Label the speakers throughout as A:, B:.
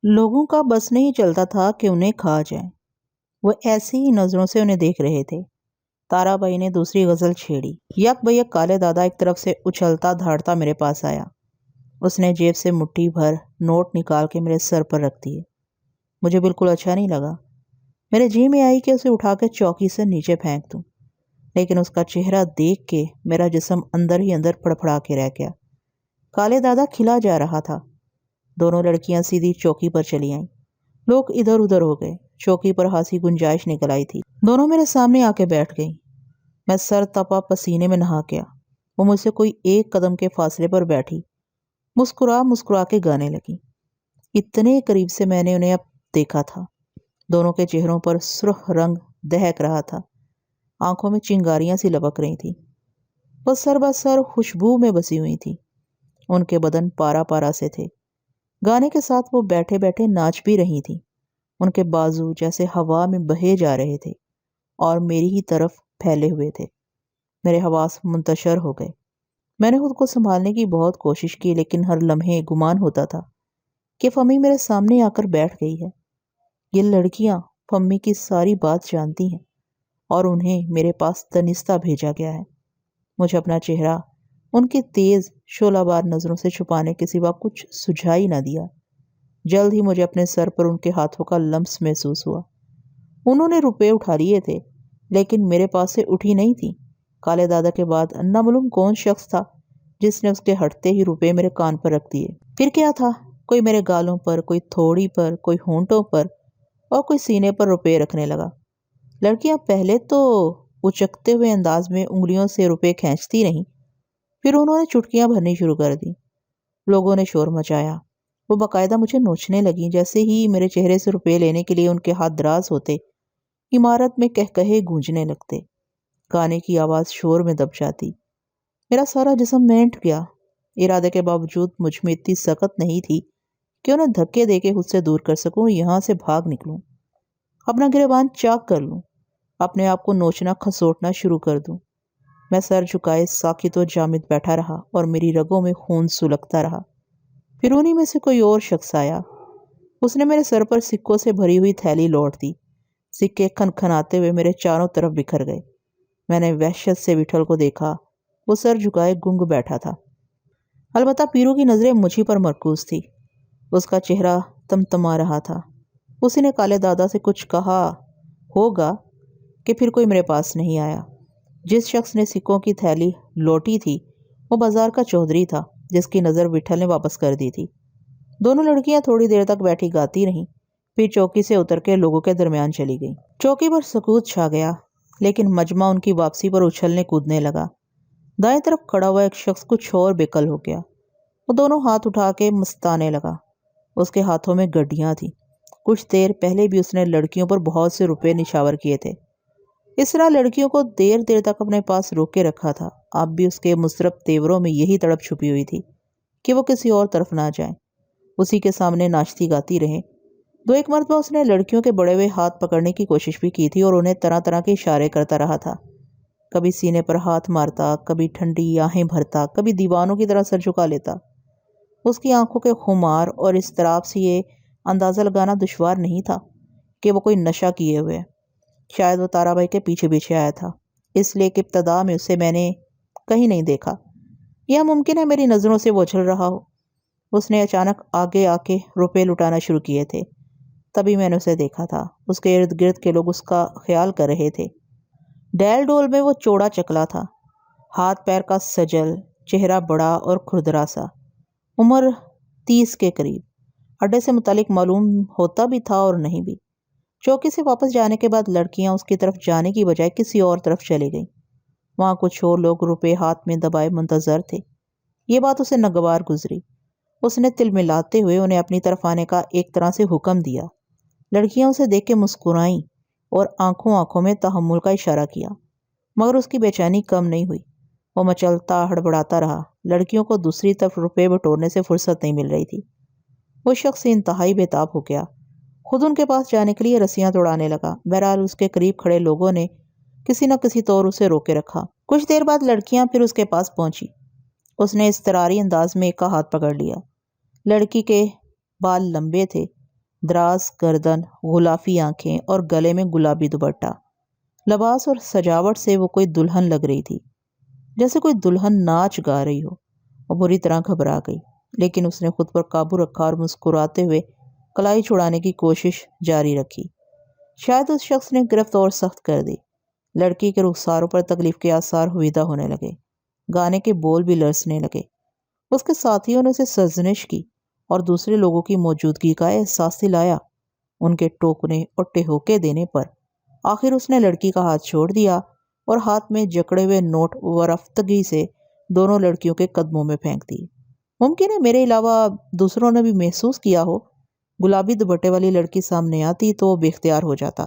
A: لوگوں کا بس نہیں چلتا تھا کہ انہیں کھا جائیں۔ وہ ایسی ہی نظروں سے انہیں دیکھ رہے تھے۔ تارا بائی نے دوسری غزل چھیڑی۔ یک بیک کالے دادا ایک طرف سے اچھلتا دھاڑتا میرے پاس آیا۔ اس نے جیب سے مٹھی بھر نوٹ نکال کے میرے سر پر رکھ دیے۔ مجھے بالکل اچھا نہیں لگا۔ میرے جی میں آئی کہ اسے اٹھا کے چوکی سے نیچے پھینک دوں، لیکن اس کا چہرہ دیکھ کے میرا جسم اندر ہی اندر پڑپڑا کے رہ گیا۔ کالے دادا کھلا جا رہا تھا۔ دونوں لڑکیاں سیدھی چوکی پر چلی آئیں۔ لوگ ادھر ادھر ہو گئے۔ چوکی پر خاصی گنجائش نکل آئی تھی۔ دونوں میرے سامنے آ کے بیٹھ گئیں۔ میں سر تپا پسینے میں نہا گیا۔ وہ مجھ سے کوئی ایک قدم کے فاصلے پر بیٹھی مسکرا مسکرا کے گانے لگی۔ اتنے قریب سے میں نے انہیں اب دیکھا تھا۔ دونوں کے چہروں پر سرخ رنگ دہک رہا تھا، آنکھوں میں چنگاریاں سی لپک رہی تھی۔ وہ سر بسر خوشبو میں بسی ہوئی تھی۔ ان کے بدن پارا پارا سے تھے۔ گانے کے ساتھ وہ بیٹھے بیٹھے ناچ بھی رہی تھی۔ ان کے بازو جیسے ہوا میں بہے جا رہے تھے اور میری ہی طرف پھیلے ہوئے تھے۔ میرے حواس منتشر ہو گئے۔ میں نے خود کو سنبھالنے کی بہت کوشش کی، لیکن ہر لمحے گمان ہوتا تھا کہ فمی میرے سامنے آ کر بیٹھ گئی ہے۔ یہ لڑکیاں فمی کی ساری بات جانتی ہیں اور انہیں میرے پاس دنستہ بھیجا گیا ہے۔ مجھے اپنا چہرہ ان کی تیز شعلہ بار نظروں سے چھپانے کے سوا کچھ سجھائی نہ دیا۔ جلد ہی مجھے اپنے سر پر ان کے ہاتھوں کا لمس محسوس ہوا۔ انہوں نے روپے اٹھا لیے تھے، لیکن میرے پاس سے اٹھی نہیں تھی۔ کالے دادا کے بعد نامعلوم کون شخص تھا جس نے اس کے ہٹتے ہی روپے میرے کان پر رکھ دیے۔ پھر کیا تھا، کوئی میرے گالوں پر، کوئی تھوڑی پر، کوئی ہونٹوں پر اور کوئی سینے پر روپے رکھنے لگا۔ لڑکیاں پہلے تو اچکتے ہوئے انداز میں انگلیوں سے روپے کھینچتی رہیں، پھر انہوں نے چٹکیاں بھرنی شروع کر دی۔ لوگوں نے شور مچایا۔ وہ باقاعدہ مجھے نوچنے لگیں۔ جیسے ہی میرے چہرے سے روپے لینے کے لیے ان کے ہاتھ دراز ہوتے، عمارت میں کہکہے گونجنے لگتے، گانے کی آواز شور میں دب جاتی۔ میرا سارا جسم مینٹ گیا۔ ارادے کے باوجود مجھ میں اتنی سخت نہیں تھی کہ انہیں دھکے دے کے خود سے دور کر سکوں، یہاں سے بھاگ نکلوں، اپنا گریبان چاک کر لوں، اپنے آپ کو نوچنا کھسوٹنا شروع کر دوں۔ میں سر جھکائے ساکت و جامد بیٹھا رہا اور میری رگوں میں خون سلگتا رہا۔ پھر انہی میں سے کوئی اور شخص آیا۔ اس نے میرے سر پر سکوں سے بھری ہوئی تھیلی لوٹ دی۔ سکے کھنکھناتے ہوئے میرے چاروں طرف بکھر گئے۔ میں نے وحشت سے وٹھل کو دیکھا۔ وہ سر جھکائے گنگ بیٹھا تھا۔ البتہ پیرو کی نظریں مجھی پر مرکوز تھی۔ اس کا چہرہ تمتما رہا تھا۔ اسی نے کالے دادا سے کچھ کہا ہوگا کہ پھر کوئی میرے پاس نہیں آیا۔ جس شخص نے سکوں کی تھیلی لوٹی تھی وہ بازار کا چودھری تھا، جس کی نظر وٹھل نے واپس کر دی تھی۔ دونوں لڑکیاں تھوڑی دیر تک بیٹھی گاتی رہیں، پھر چوکی سے اتر کے لوگوں کے درمیان چلی گئیں۔ چوکی پر سکوت چھا گیا، لیکن مجمع ان کی واپسی پر اچھلنے کودنے لگا۔ دائیں طرف کھڑا ہوا ایک شخص کچھ اور بےقل ہو گیا۔ وہ دونوں ہاتھ اٹھا کے مستانے لگا۔ اس کے ہاتھوں میں گڈیاں تھیں۔ کچھ دیر پہلے بھی اس نے لڑکیوں پر بہت سے روپے نچھاور کیے تھے۔ اس طرح لڑکیوں کو دیر دیر تک اپنے پاس روک کے رکھا تھا۔ اب بھی اس کے مضطرب تیوروں میں یہی تڑپ چھپی ہوئی تھی کہ وہ کسی اور طرف نہ جائیں، اسی کے سامنے ناچتی گاتی رہیں۔ دو ایک مرتبہ اس نے لڑکیوں کے بڑے ہوئے ہاتھ پکڑنے کی کوشش بھی کی تھی اور انہیں طرح طرح کے اشارے کرتا رہا تھا۔ کبھی سینے پر ہاتھ مارتا، کبھی ٹھنڈی آہیں بھرتا، کبھی دیوانوں کی طرح سر جھکا لیتا۔ اس کی آنکھوں کے خمار اور اضطراب سے یہ اندازہ لگانا دشوار نہیں تھا کہ وہ کوئی نشہ کیے ہوئے ہے۔ شاید وہ تارا بائی کے پیچھے پیچھے آیا تھا، اس لیے کہ ابتدا میں اسے میں نے کہیں نہیں دیکھا، یا ممکن ہے میری نظروں سے وہ اچھل رہا ہو۔ اس نے اچانک آگے آ کے روپے لٹانا شروع کیے تھے، تبھی میں نے اسے دیکھا تھا۔ اس کے ارد گرد کے لوگ اس کا خیال کر رہے تھے۔ ڈیل ڈول میں وہ چوڑا چکلا تھا، ہاتھ پیر کا سجل، چہرہ بڑا اور کھردرا سا، عمر 30 کے قریب۔ اڈے سے متعلق معلوم ہوتا بھی تھا اور نہیں بھی۔ چوکی سے واپس جانے کے بعد لڑکیاں اس کی طرف جانے کی بجائے کسی اور طرف چلی گئیں۔ وہاں کچھ اور لوگ روپے ہاتھ میں دبائے منتظر تھے۔ یہ بات اسے ناگوار گزری۔ اس نے تل ملاتے ہوئے انہیں اپنی طرف آنے کا ایک طرح سے حکم دیا۔ لڑکیاں اسے دیکھ کے مسکرائیں اور آنکھوں آنکھوں میں تحمل کا اشارہ کیا، مگر اس کی بے چینی کم نہیں ہوئی۔ وہ مچلتا ہڑبڑاتا رہا۔ لڑکیوں کو دوسری طرف روپے بٹورنے سے فرصت نہیں مل رہی تھی۔ وہ شخص انتہائی بے تاب ہو گیا، خود ان کے پاس جانے کے لیے رسیاں توڑانے لگا۔ بہرحال اس کے قریب کھڑے لوگوں نے کسی نہ کسی طور اسے روکے رکھا۔ کچھ دیر بعد لڑکیاں پھر اس کے پاس پہنچی۔ اس نے اضطراری انداز میں ایک کا ہاتھ پکڑ لیا۔ لڑکی کے بال لمبے تھے، دراز گردن، غلافی آنکھیں اور گلے میں گلابی دوپٹہ۔ لباس اور سجاوٹ سے وہ کوئی دلہن لگ رہی تھی، جیسے کوئی دلہن ناچ گا رہی ہو۔ وہ بری طرح گھبرا گئی، لیکن اس نے خود پر قابو رکھا اور مسکراتے ہوئے کلائی چھڑانے کی کوشش جاری رکھی۔ شاید اس شخص نے گرفت اور سخت کر دی۔ لڑکی کے رخساروں پر تکلیف کے آثار ہویدہ ہونے لگے، گانے کے بول بھی لرزنے لگے۔ اس کے ساتھیوں نے اسے سرزنش کی اور دوسرے لوگوں کی موجودگی کا احساس دلایا۔ ان کے ٹوکنے اور ٹہوکے دینے پر آخر اس نے لڑکی کا ہاتھ چھوڑ دیا اور ہاتھ میں جکڑے ہوئے نوٹ ورفتگی سے دونوں لڑکیوں کے قدموں میں پھینک دیے۔ ممکن ہے میرے علاوہ دوسروں نے بھی محسوس کیا ہو۔ گلابی دوپٹے والی لڑکی سامنے آتی تو وہ بے اختیار ہو جاتا۔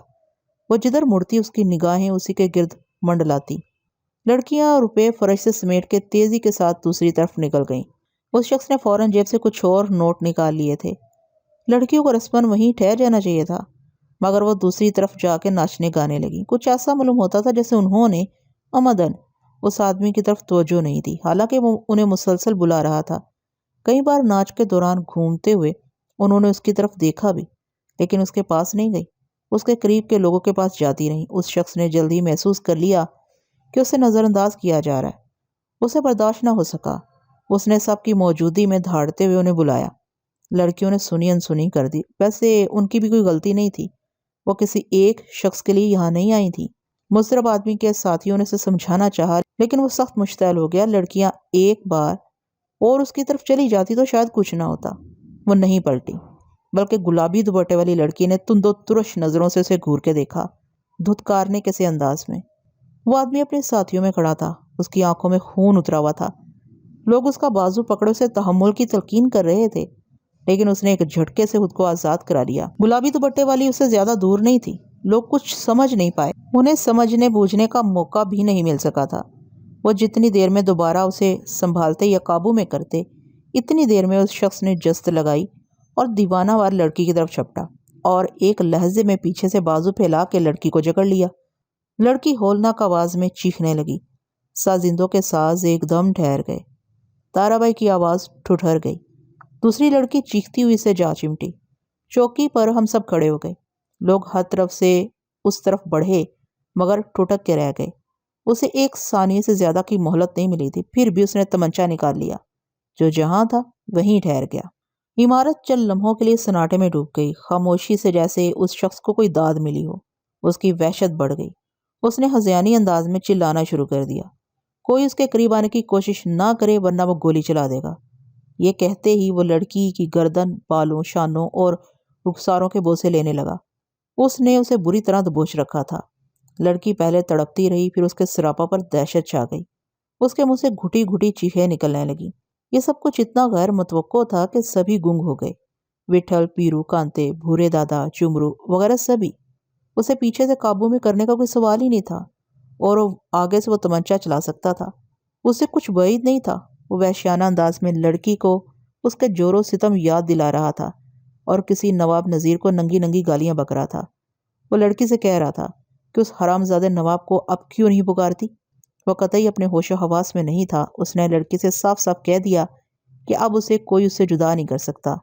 A: وہ جدھر مڑتی اس کی نگاہیں اسی کے گرد منڈلاتی۔ لڑکیاں روپے فرش سے سمیٹ کے تیزی کے ساتھ دوسری طرف نکل گئیں۔ اس شخص نے فوراً جیب سے کچھ اور نوٹ نکال لیے تھے۔ لڑکیوں کو رسماً وہیں ٹھہر جانا چاہیے تھا، مگر وہ دوسری طرف جا کے ناچنے گانے لگیں۔ کچھ ایسا معلوم ہوتا تھا جیسے انہوں نے عمدن اس آدمی کی طرف توجہ نہیں دی، حالانکہ وہ انہیں مسلسل بلا رہا تھا۔ کئی بار ناچ کے دوران گھومتے ہوئے انہوں نے اس کی طرف دیکھا بھی، لیکن اس کے پاس نہیں گئی۔ اس کے قریب کے لوگوں کے پاس جاتی رہی۔ اس شخص نے جلد ہی محسوس کر لیا کہ اسے نظر انداز کیا جا رہا ہے۔ اسے برداشت نہ ہو سکا۔ اس نے سب کی موجودگی میں دھاڑتے ہوئے انہیں بلایا۔ لڑکیوں نے سنی انسنی کر دی۔ ویسے ان کی بھی کوئی غلطی نہیں تھی، وہ کسی ایک شخص کے لیے یہاں نہیں آئی تھی۔ مضطرب آدمی کے ساتھیوں نے اسے سمجھانا چاہا، لیکن وہ سخت مشتعل ہو گیا۔ لڑکیاں ایک بار اور اس کی طرف چلی جاتی تو شاید کچھ نہ ہوتا۔ وہ نہیں پلٹی، بلکہ گلابی دوپٹے والی لڑکی نے تند و ترش نظروں سے اسے گھور کے دیکھا، دھتکارنے کے سے انداز میں۔ وہ آدمی اپنے ساتھیوں میں کھڑا تھا، اس کی آنکھوں میں خون اترا ہوا تھا۔ لوگ اس کا بازو پکڑے اسے تحمل کی تلقین کر رہے تھے، لیکن اس نے ایک جھٹکے سے خود کو آزاد کرا لیا۔ گلابی دوپٹے والی اسے زیادہ دور نہیں تھی۔ لوگ کچھ سمجھ نہیں پائے، انہیں سمجھنے بوجھنے کا موقع بھی نہیں مل سکا تھا۔ وہ جتنی دیر میں دوبارہ اسے سنبھالتے یا قابو میں کرتے، اتنی دیر میں اس شخص نے جست لگائی اور دیوانہ وار لڑکی کی طرف چھپٹا اور ایک لہجے میں پیچھے سے بازو پھیلا کے لڑکی کو جکڑ لیا۔ لڑکی ہولناک آواز میں چیخنے لگی۔ سازندوں کے ساز ایک دم ٹھہر گئے۔ تارا بائی کی آواز ٹھٹھر گئی۔ دوسری لڑکی چیختی ہوئی سے جا چمٹی۔ چوکی پر ہم سب کھڑے ہو گئے۔ لوگ ہر طرف سے اس طرف بڑھے، مگر ٹھٹک کے رہ گئے۔ اسے ایک ثانیے سے زیادہ کی مہلت نہیں ملی تھی، پھر بھی اس نے تمنچا نکال لیا۔ جو جہاں تھا وہیں ٹھہر گیا۔ عمارت چند لمحوں کے لیے سناٹے میں ڈوب گئی، خاموشی سے، جیسے اس شخص کو کوئی داد ملی ہو۔ اس کی وحشت بڑھ گئی۔ اس نے ہذیانی انداز میں چلانا شروع کر دیا، کوئی اس کے قریب آنے کی کوشش نہ کرے ورنہ وہ گولی چلا دے گا۔ یہ کہتے ہی وہ لڑکی کی گردن، بالوں، شانوں اور رخساروں کے بوسے لینے لگا۔ اس نے اسے بری طرح دبوچ رکھا تھا۔ لڑکی پہلے تڑپتی رہی، پھر اس کے سراپا پر دہشت چھا گئی۔ اس کے منہ سے گھٹی گھٹی چیخیں نکلنے لگیں۔ یہ سب کچھ اتنا غیر متوقع تھا کہ سبھی گنگ ہو گئے۔ وٹھل، پیرو، کانتے، بھورے دادا، چمرو وغیرہ سبھی۔ اسے پیچھے سے قابو میں کرنے کا کوئی سوال ہی نہیں تھا، اور آگے سے وہ تمنچا چلا سکتا تھا۔ اسے کچھ بعید نہیں تھا۔ وہ وحشیانہ انداز میں لڑکی کو اس کے جور و ستم یاد دلا رہا تھا اور کسی نواب نذیر کو ننگی ننگی گالیاں بک رہا تھا۔ وہ لڑکی سے کہہ رہا تھا کہ اس حرام زادے نواب کو اب کیوں نہیں پکارتی۔ وہ قطعی اپنے ہوش و حواس میں نہیں تھا۔ اس نے لڑکی سے صاف صاف کہہ دیا کہ اب اسے کوئی اس سے جدا نہیں کر سکتا۔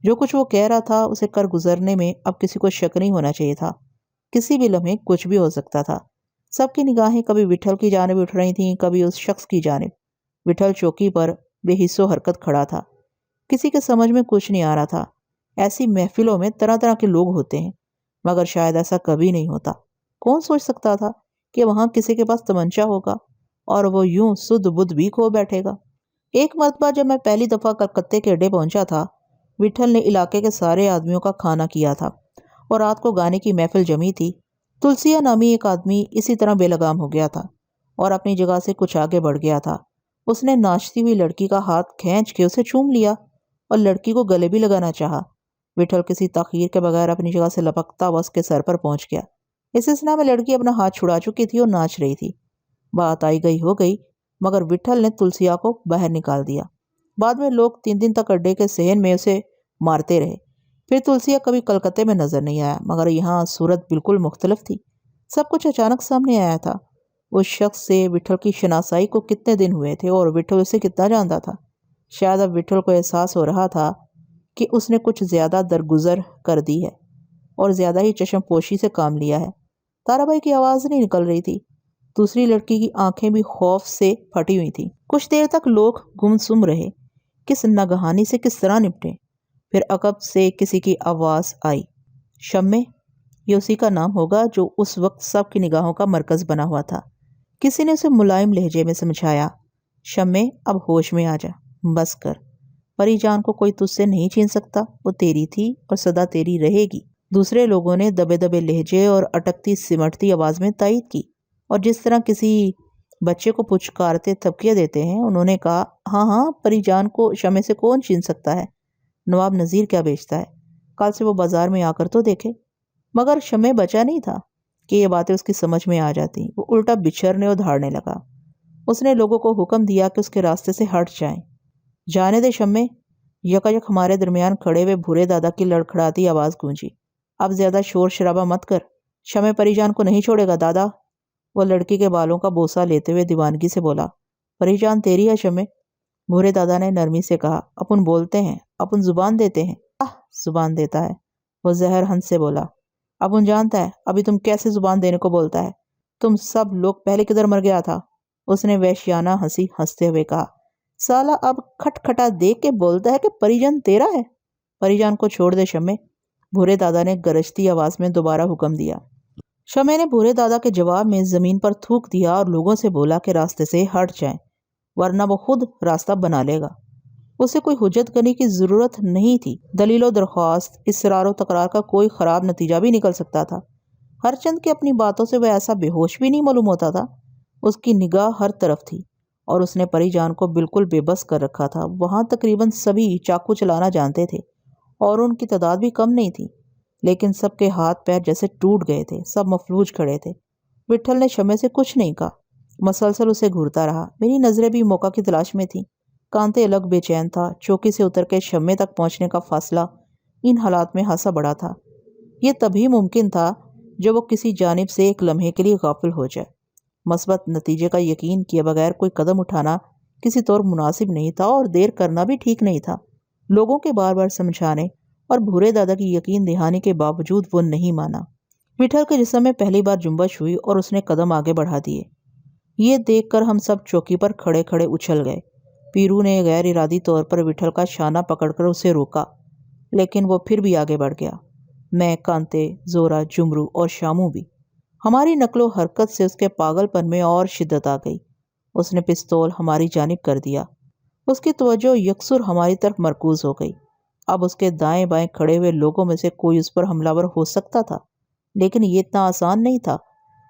A: جو کچھ وہ کہہ رہا تھا اسے کر گزرنے میں اب کسی کو شک نہیں ہونا چاہیے تھا۔ کسی بھی لمحے کچھ بھی ہو سکتا تھا۔ سب کی نگاہیں کبھی وٹھل کی جانب اٹھ رہی تھیں، کبھی اس شخص کی جانب۔ وٹھل چوکی پر بے حس و حرکت کھڑا تھا۔ کسی کے سمجھ میں کچھ نہیں آ رہا تھا۔ ایسی محفلوں میں طرح طرح کے لوگ ہوتے ہیں، مگر شاید ایسا کبھی نہیں ہوتا۔ کون سوچ سکتا تھا کہ وہاں کسی کے پاس تمنچا ہوگا اور وہ یوں سدھ بدھ بھی کھو بیٹھے گا۔ ایک مرتبہ جب میں پہلی دفعہ کلکتے کے اڈے پہنچا تھا، وٹھل نے علاقے کے سارے آدمیوں کا کھانا کیا تھا اور رات کو گانے کی محفل جمی تھی۔ تلسیا نامی ایک آدمی اسی طرح بے لگام ہو گیا تھا اور اپنی جگہ سے کچھ آگے بڑھ گیا تھا۔ اس نے ناچتی ہوئی لڑکی کا ہاتھ کھینچ کے اسے چوم لیا اور لڑکی کو گلے بھی لگانا چاہا۔ وٹھل کسی تاخیر کے بغیر اپنی جگہ سے لپکتا ہوا اس کے سر پر پہنچ گیا۔ اس اسنا میں لڑکی اپنا ہاتھ چھڑا چکی تھی اور ناچ رہی تھی۔ بات آئی گئی ہو گئی، مگر وٹھل نے تلسیا کو باہر نکال دیا۔ بعد میں لوگ 3 دن تک اڈے کے صحن میں اسے مارتے رہے۔ پھر تلسیا کبھی کلکتے میں نظر نہیں آیا، مگر یہاں صورت بالکل مختلف تھی۔ سب کچھ اچانک سامنے آیا تھا۔ اس شخص سے وٹھل کی شناسائی کو کتنے دن ہوئے تھے اور وٹھل اسے کتنا جانتا تھا۔ شاید اب وٹھل کو احساس ہو رہا تھا کہ اس نے کچھ زیادہ درگزر کر دی ہے اور زیادہ ہی چشم پوشی سے کام لیا ہے۔ تارا بائی کی آواز نہیں نکل رہی تھی۔ دوسری لڑکی کی آنکھیں بھی خوف سے پھٹی ہوئی تھیں۔ کچھ دیر تک لوگ گمسم رہے، کس ناگہانی سے کس طرح نپٹے۔ پھر عقب سے کسی کی آواز آئی، شمع، یہ اسی کا نام ہوگا جو اس وقت سب کی نگاہوں کا مرکز بنا ہوا تھا۔ کسی نے اسے ملائم لہجے میں سمجھایا، شمع اب ہوش میں آ جا، بس کر، پری جان کو کوئی تجھ سے نہیں چھین سکتا، وہ تیری تھی اور سدا تیری رہے گی۔ دوسرے لوگوں نے دبے دبے لہجے اور اٹکتی سمٹتی آواز میں تائید کی، اور جس طرح کسی بچے کو پچکارتے تھپکیاں دیتے ہیں، انہوں نے کہا، ہاں ہاں، پری جان کو شمع سے کون چھین سکتا ہے؟ نواب نذیر کیا بیچتا ہے؟ کل سے وہ بازار میں آ کر تو دیکھے۔ مگر شمع بچا نہیں تھا کہ یہ باتیں اس کی سمجھ میں آ جاتی۔ وہ الٹا بچھرنے اور دھاڑنے لگا۔ اس نے لوگوں کو حکم دیا کہ اس کے راستے سے ہٹ جائیں۔ جانے دے شمع، یکایک ہمارے درمیان کھڑے ہوئے بھورے دادا کی لڑکھڑاتی آواز گونجی، اب زیادہ شور شرابہ مت کر، شمع پری جان کو نہیں چھوڑے گا دادا۔ وہ لڑکی کے بالوں کا بوسہ لیتے ہوئے دیوانگی سے بولا، پری جان تیری ہے شمع۔ بھورے دادا نے نرمی سے کہا، اپن بولتے ہیں، اپن زبان دیتے ہیں۔ زبان دیتا ہے، وہ زہر ہنس سے بولا، اپن جانتا ہے ابھی تم کیسے زبان دینے کو بولتا ہے، تم سب لوگ پہلے کدھر مر گیا تھا۔ اس نے وحشیانہ ہنسی ہنستے ہوئے کہا، سالا اب کھٹ کھٹا دیکھ کے بولتا ہے کہ پری جان تیرا ہے۔ پری جان کو چھوڑ دے شمع، بھورے دادا نے گرجتی آواز میں دوبارہ حکم دیا۔ شمع نے بھورے دادا کے جواب میں زمین پر تھوک دیا اور لوگوں سے بولا کہ راستے سے ہٹ جائیں، ورنہ وہ خود راستہ بنا لے گا۔ اسے کوئی حجت کرنے کی ضرورت نہیں تھی۔ دلیل و درخواست، اصرار و تکرار کا کوئی خراب نتیجہ بھی نکل سکتا تھا۔ ہر چند کی اپنی باتوں سے وہ ایسا بے ہوش بھی نہیں معلوم ہوتا تھا۔ اس کی نگاہ ہر طرف تھی اور اس نے پری جان کو بالکل بے بس کر رکھا تھا۔ وہاں تقریباً سبھی چاقو چلانا جانتے تھے اور ان کی تعداد بھی کم نہیں تھی، لیکن سب کے ہاتھ پیر جیسے ٹوٹ گئے تھے، سب مفلوج کھڑے تھے۔ وٹھل نے شمع سے کچھ نہیں کہا، مسلسل اسے گھورتا رہا۔ میری نظریں بھی موقع کی تلاش میں تھیں۔ کانتے الگ بے چین تھا۔ چوکی سے اتر کے شمع تک پہنچنے کا فاصلہ ان حالات میں خاصا بڑا تھا۔ یہ تبھی ممکن تھا جب وہ کسی جانب سے ایک لمحے کے لیے غافل ہو جائے۔ مثبت نتیجے کا یقین کیے بغیر کوئی قدم اٹھانا کسی طور مناسب نہیں تھا اور دیر کرنا بھی ٹھیک نہیں تھا۔ لوگوں کے بار بار سمجھانے اور بھورے دادا کی یقین دہانی کے باوجود وہ نہیں مانا۔ وٹھل کے جسم میں پہلی بار جنبش ہوئی اور اس نے قدم آگے بڑھا دیے۔ یہ دیکھ کر ہم سب چوکی پر کھڑے کھڑے اچھل گئے۔ پیرو نے غیر ارادی طور پر وٹھل کا شانہ پکڑ کر اسے روکا، لیکن وہ پھر بھی آگے بڑھ گیا۔ میں، کانتے، زورا، جمرو اور شامو بھی۔ ہماری نقل و حرکت سے اس کے پاگل پن میں اور شدت آ گئی۔ اس نے پستول ہماری جانب کر دیا۔ اس کی توجہ یکسر ہماری طرف مرکوز ہو گئی۔ اب اس کے دائیں بائیں کھڑے ہوئے لوگوں میں سے کوئی اس پر حملہ ور ہو سکتا تھا، لیکن یہ اتنا آسان نہیں تھا۔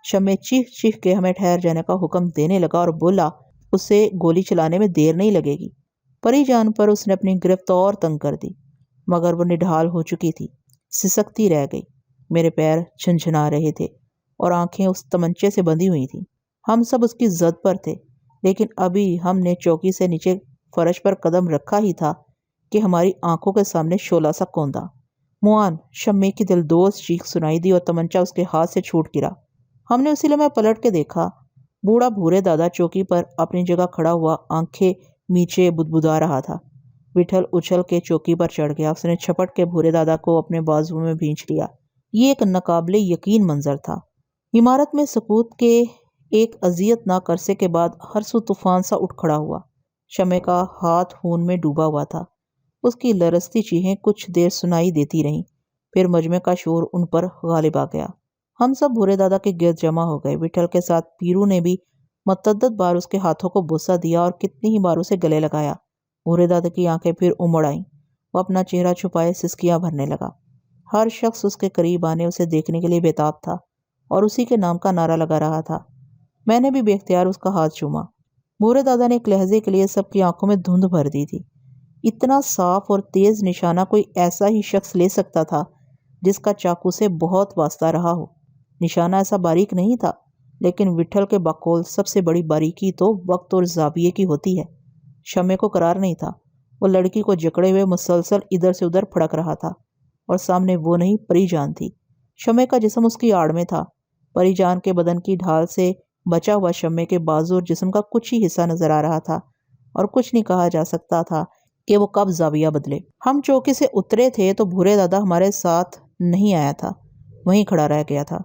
A: شمع چیخ چیخ کے ہمیں ٹھہر جانے کا حکم دینے لگا اور بولا، اسے گولی چلانے میں دیر نہیں لگے گی۔ پری جان پر اس نے اپنی گرفت اور تنگ کر دی، مگر وہ نڈھال ہو چکی تھی، سسکتی رہ گئی۔ میرے پیر جھنجھنا رہے تھے اور آنکھیں اس تمنچے سے بندھی ہوئی تھیں۔ ہم سب اس کی زد پر تھے، لیکن ابھی ہم نے چوکی سے نیچے فرش پر قدم رکھا ہی تھا کہ ہماری آنکھوں کے سامنے شعلہ سا کوندا۔ موان، شمع کی دلدوز چیخ سنائی دی اور تمنچہ اس کے ہاتھ سے چھوٹ گرا۔ ہم نے اسی لمحے پلٹ کے دیکھا، بوڑھا بھورے دادا چوکی پر اپنی جگہ کھڑا ہوا آنکھیں میچے بدبدا رہا تھا۔ وٹھل اچھل کے چوکی پر چڑھ گیا۔ اس نے چھپٹ کے بھورے دادا کو اپنے بازو میں بھینچ لیا۔ یہ ایک ناقابل یقین منظر تھا۔ عمارت میں سکوت کے ایک اذیتناک عرصے کے بعد ہر سو طوفان سا اٹھ کھڑا ہوا۔ شمع کا ہاتھ خون میں ڈوبا ہوا تھا۔ اس کی لرزتی چیخیں کچھ دیر سنائی دیتی رہیں، پھر مجمع کا شور ان پر غالب آ گیا۔ ہم سب بھورے دادا کے گرد جمع ہو گئے۔ وٹھل کے ساتھ پیرو نے بھی متعدد بار اس کے ہاتھوں کو بوسہ دیا اور کتنی ہی بار اسے گلے لگایا۔ بھورے دادا کی آنکھیں پھر امڑ آئیں۔ وہ اپنا چہرہ چھپائے سسکیاں بھرنے لگا۔ ہر شخص اس کے قریب آنے اسے دیکھنے کے لیے بےتاب تھا اور اسی کے نام کا نعرہ لگا رہا تھا۔ میں نے بھی بے اختیار اس کا ہاتھ چوما۔ بھورے دادا نے ایک لہجے کے لیے سب کی آنکھوں میں دھند بھر دی تھی۔ اتنا صاف اور تیز نشانہ کوئی ایسا ہی شخص لے سکتا تھا جس کا چاقو سے بہت واسطہ رہا ہو۔ نشانہ ایسا باریک نہیں تھا، لیکن وٹھل کے بقول سب سے بڑی باریکی تو وقت اور زاویے کی ہوتی ہے۔ شمع کو قرار نہیں تھا۔ وہ لڑکی کو جکڑے ہوئے مسلسل ادھر سے ادھر پھڑک رہا تھا، اور سامنے وہ نہیں، پری جان تھی۔ شمع کا جسم اس کی آڑ میں تھا۔ پری جان کے بدن کی ڈھال سے بچا ہوا شمع کے بازو اور جسم کا کچھ ہی حصہ نظر آ رہا تھا، اور کچھ نہیں کہا جا سکتا تھا کہ وہ کب زاویہ بدلے۔ ہم چوکی سے اترے تھے تو بھورے دادا ہمارے ساتھ نہیں آیا تھا، وہیں کھڑا رہ گیا تھا۔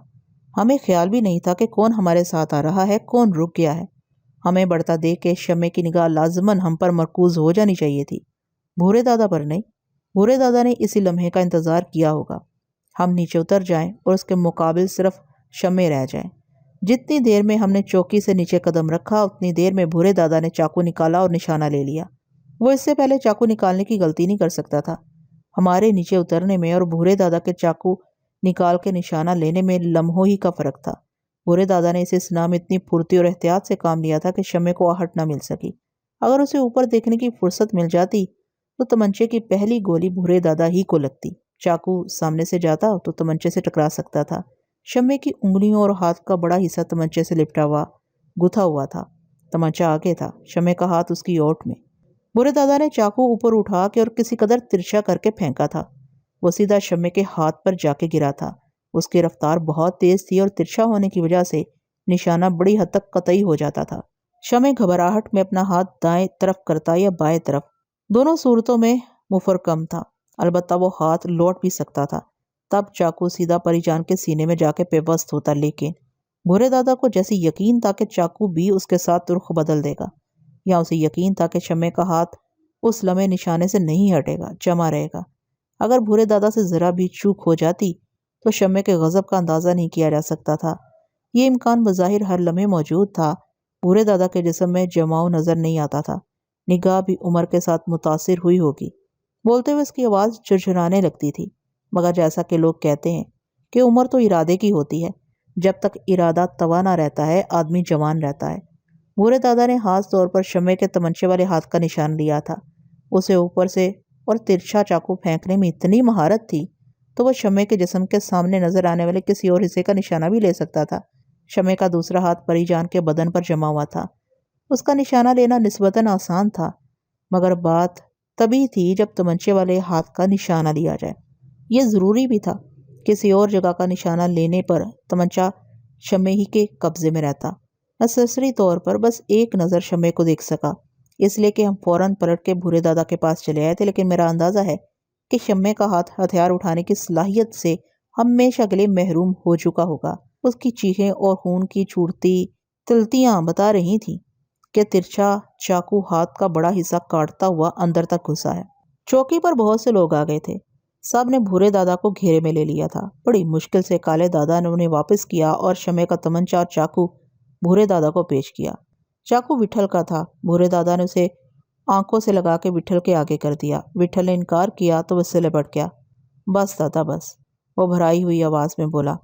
A: ہمیں خیال بھی نہیں تھا کہ کون ہمارے ساتھ آ رہا ہے، کون رک گیا ہے۔ ہمیں بڑھتا دیکھ کے شمع کی نگاہ لازماً ہم پر مرکوز ہو جانی چاہیے تھی، بھورے دادا پر نہیں۔ بھورے دادا نے اسی لمحے کا انتظار کیا ہوگا، ہم نیچے اتر جائیں اور اس کے مقابل صرف شمع رہ جائیں۔ جتنی دیر میں ہم نے چوکی سے نیچے قدم رکھا اتنی دیر میں بھورے دادا نے چاقو نکالا اور نشانہ لے لیا۔ وہ اس سے پہلے چاقو نکالنے کی غلطی نہیں کر سکتا تھا۔ ہمارے نیچے اترنے میں اور بھورے دادا کے چاقو نکال کے نشانہ لینے میں لمحوں ہی کا فرق تھا۔ بھورے دادا نے اسے سنا میں اتنی پھرتی اور احتیاط سے کام لیا تھا کہ شمع کو آہٹ نہ مل سکی۔ اگر اسے اوپر دیکھنے کی فرصت مل جاتی تو تمنچے کی پہلی گولی بھورے دادا ہی کو لگتی۔ چاقو سامنے سے جاتا تو تمنچے سے ٹکرا سکتا تھا۔ شمع کی انگلیوں اور ہاتھ کا بڑا حصہ تمنچے سے لپٹا ہوا گتھا ہوا تھا۔ تمنچہ آگے تھا، شمع کا ہاتھ اس کی اوٹ میں۔ بھورے دادا نے چاقو اوپر اٹھا کے اور کسی قدر ترچھا کر کے پھینکا تھا۔ وہ سیدھا شمع کے ہاتھ پر جا کے گرا تھا۔ اس کی رفتار بہت تیز تھی اور ترچھا ہونے کی وجہ سے نشانہ بڑی حد تک قطعی ہو جاتا تھا۔ شمع گھبراہٹ میں اپنا ہاتھ دائیں طرف کرتا یا بائیں طرف، دونوں صورتوں میں مفرکم تھا۔ البتہ وہ ہاتھ لوٹ بھی سکتا تھا، تب چاقو سیدھا پری جان کے سینے میں جا کے پیوست ہوتا۔ لیکن بھورے دادا کو جیسی یقین تھا کہ چاقو بھی اس کے ساتھ رخ بدل دے گا، یا اسے یقین تھا کہ شمع کا ہاتھ اس لمحے نشانے سے نہیں ہٹے گا، جمع رہے گا۔ اگر بھورے دادا سے ذرا بھی چوک ہو جاتی تو شمع کے غضب کا اندازہ نہیں کیا جا سکتا تھا۔ یہ امکان بظاہر ہر لمحے موجود تھا۔ بھورے دادا کے جسم میں جماؤ نظر نہیں آتا تھا۔ نگاہ بھی عمر کے ساتھ متاثر ہوئی ہوگی۔ بولتے ہوئے اس کی آواز جھرجھرانے لگتی تھی، مگر جیسا کہ لوگ کہتے ہیں کہ عمر تو ارادے کی ہوتی ہے، جب تک ارادہ توانا رہتا ہے آدمی جوان رہتا ہے۔ بھورے دادا نے خاص طور پر شمع کے تمنچے والے ہاتھ کا نشان لیا تھا۔ اسے اوپر سے اور ترچھا چاقو پھینکنے میں اتنی مہارت تھی تو وہ شمع کے جسم کے سامنے نظر آنے والے کسی اور حصے کا نشانہ بھی لے سکتا تھا۔ شمع کا دوسرا ہاتھ پری جان کے بدن پر جمع ہوا تھا۔ اس کا نشانہ لینا نسبتاً آسان تھا، مگر بات تبھی تھی جب تمنچے والے ہاتھ کا نشانہ لیا جائے۔ یہ ضروری بھی تھا، کسی اور جگہ کا نشانہ لینے پر تمنچہ شمع ہی کے قبضے میں رہتا۔ میں سرسری طور پر بس ایک نظر شمع کو دیکھ سکا، اس لیے کہ ہم فوراً پلٹ کے بھورے دادا کے پاس چلے آئے تھے، لیکن میرا اندازہ ہے کہ شمع کا ہاتھ ہتھیار اٹھانے کی صلاحیت سے ہمیشہ کے لیے محروم ہو چکا ہوگا۔ اس کی چیخیں اور خون کی چھوٹتی تلتیاں بتا رہی تھیں کہ ترچھا چاقو ہاتھ کا بڑا حصہ کاٹتا ہوا اندر تک گھسا ہے۔ چوکی پر بہت سے لوگ آ گئے تھے، سب نے بھورے دادا کو گھیرے میں لے لیا تھا۔ بڑی مشکل سے کالے دادا نے انہیں واپس کیا اور شمع کا تمنچہ اور چاقو بھورے دادا کو پیش کیا۔ چاقو وٹھل کا تھا۔ بھورے دادا نے اسے آنکھوں سے لگا کے وٹھل کے آگے کر دیا۔ وٹھل نے انکار کیا تو وہ اس سے لپٹ گیا۔ بس دادا بس، وہ بھرائی ہوئی آواز میں بولا،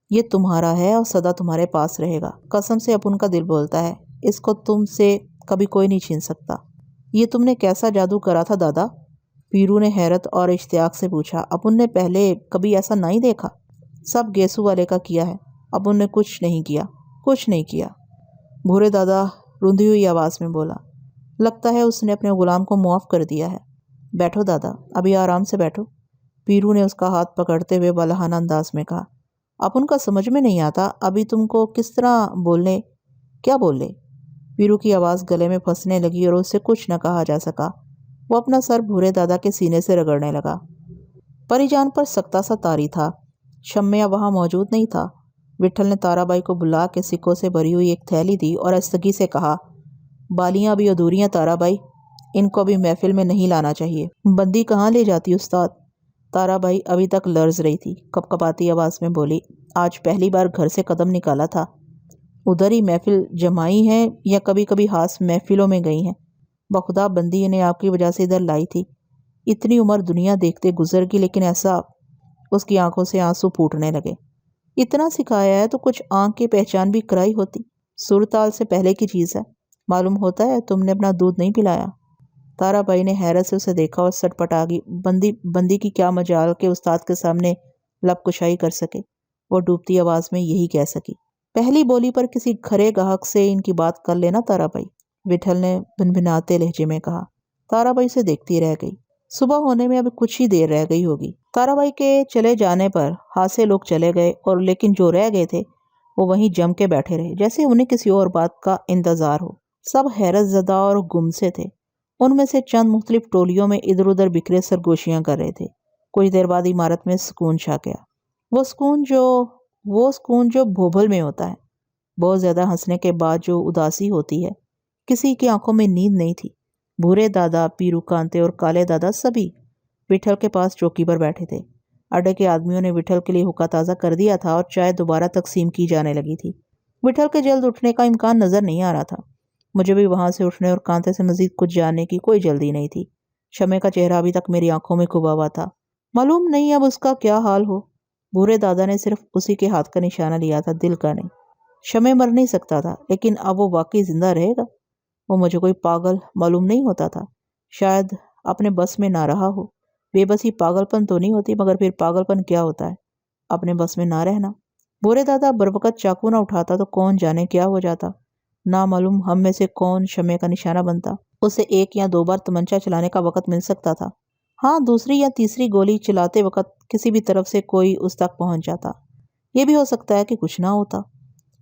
A: یہ تمہارا ہے اور سدا تمہارے پاس رہے گا۔ قسم سے اپن کا دل بولتا ہے، اس کو تم سے کبھی کوئی نہیں چھین سکتا۔ یہ تم نے کیسا جادو کرا تھا دادا؟ پیرو نے حیرت اور اشتیاق سے پوچھا۔ اپن نے پہلے کبھی ایسا نہیں دیکھا۔ سب گیسو والے کا کیا ہے، اپن نے کچھ نہیں کیا، کچھ نہیں کیا۔ بھورے دادا روندھی ہوئی آواز میں بولا، لگتا ہے اس نے اپنے غلام کو معاف کر دیا ہے۔ بیٹھو دادا، ابھی آرام سے بیٹھو۔ پیرو نے اس کا ہاتھ پکڑتے ہوئے والہانہ انداز میں کہا۔ اپن کا سمجھ میں نہیں آتا ابھی تم کو کس طرح بولنے، کیا بولے؟ پیرو کی آواز گلے میں پھنسنے لگی اور اس سے کچھ نہ کہا جا سکا۔ وہ اپنا سر بھورے دادا کے سینے سے رگڑنے لگا۔ پری جان پر سکتا سا طاری تھا۔ شمع وہاں موجود نہیں تھا۔ وٹھل نے تارا بائی کو بلا کے سکوں سے بھری ہوئی ایک تھیلی دی اور آہستگی سے کہا، بالیاں ابھی ادھوری ہیں تارا بائی، ان کو ابھی محفل میں نہیں لانا چاہیے۔ بندی کہاں لے جاتی استاد؟ تارا بائی ابھی تک لرز رہی تھی، کپکپاتی آواز میں بولی، آج پہلی بار گھر سے قدم نکالا تھا۔ ادھر ہی محفل جمائی ہیں یا کبھی کبھی خاص محفلوں میں گئی ہیں؟ بخدا بندی انہیں آپ کی وجہ سے ادھر لائی تھی۔ اتنی عمر دنیا دیکھتے گزر گئی، لیکن ایسا؟ اس کی آنکھوں سے آنسو پھوٹنے لگے۔ اتنا سکھایا ہے تو کچھ آنکھ کی پہچان بھی کرائی ہوتی، صورتحال سے پہلے کی چیز ہے۔ معلوم ہوتا ہے تم نے اپنا دودھ نہیں پلایا۔ تارا بائی نے حیرت سے اسے دیکھا اور سٹ پٹا گئی۔ بندی کی کیا مجال کہ استاد کے سامنے لب کشائی کر سکے، وہ ڈوبتی آواز میں یہی کہہ سکی۔ پہلی بولی پر کسی کھرے گاہک سے ان کی بات کر لینا تارا بائی، وٹھل نے بنبھناتے لہجے میں کہا۔ تارا بائی سے دیکھتی رہ گئی۔ صبح ہونے میں اب کچھ ہی دیر رہ گئی ہوگی۔ تارا بائی کے چلے جانے پر خاصے لوگ چلے گئے اور لیکن جو رہ گئے تھے وہ وہیں جم کے بیٹھے رہے، جیسے انہیں کسی اور بات کا انتظار ہو۔ سب حیرت زدہ اور گم سے تھے۔ ان میں سے چند مختلف ٹولیوں میں ادھر ادھر بکھرے سرگوشیاں کر رہے تھے۔ کچھ دیر بعد عمارت میں سکون چھا گیا، وہ سکون جو بھوبل میں ہوتا ہے۔ بہت زیادہ ہنسنے کے بعد جو اداسی ہوتی ہے۔ کسی کی آنکھوں میں نیند نہیں تھی۔ بھورے دادا، پیرو، کانتے اور کالے دادا سبھی وٹھل کے پاس چوکی پر بیٹھے تھے۔ اڈے کے آدمیوں نے وٹھل کے لیے حکا تازہ کر دیا تھا اور چائے دوبارہ تقسیم کی جانے لگی تھی۔ وٹھل کے جلد اٹھنے کا امکان نظر نہیں آ رہا تھا۔ مجھے بھی وہاں سے اٹھنے اور کانتے سے مزید کچھ جاننے کی کوئی جلدی نہیں تھی۔ شمع کا چہرہ ابھی تک میری آنکھوں میں کھبا ہوا تھا۔ معلوم نہیں اب اس کا کیا حال ہو۔ بھورے دادا نے صرف اسی کے ہاتھ کا نشانہ لیا تھا، دل کا نہیں۔ شمع مر نہیں سکتا تھا، لیکن اب وہ واقعی زندہ رہے گا؟ وہ مجھے کوئی پاگل معلوم نہیں ہوتا تھا۔ شاید اپنے بس میں نہ رہا ہو۔ بے بسی پاگل پن تو نہیں ہوتی، مگر پھر پاگل پن کیا ہوتا ہے؟ اپنے بس میں نہ رہنا۔ بھورے دادا بروقت چاقو نہ اٹھاتا تو کون جانے کیا ہو جاتا۔ نامعلوم ہم میں سے کون شمع کا نشانہ بنتا۔ اسے ایک یا دو بار تمنچا چلانے کا وقت مل سکتا تھا۔ ہاں، دوسری یا تیسری گولی چلاتے وقت کسی بھی طرف سے کوئی اس تک پہنچ جاتا۔ یہ بھی ہو سکتا ہے کہ کچھ نہ ہوتا۔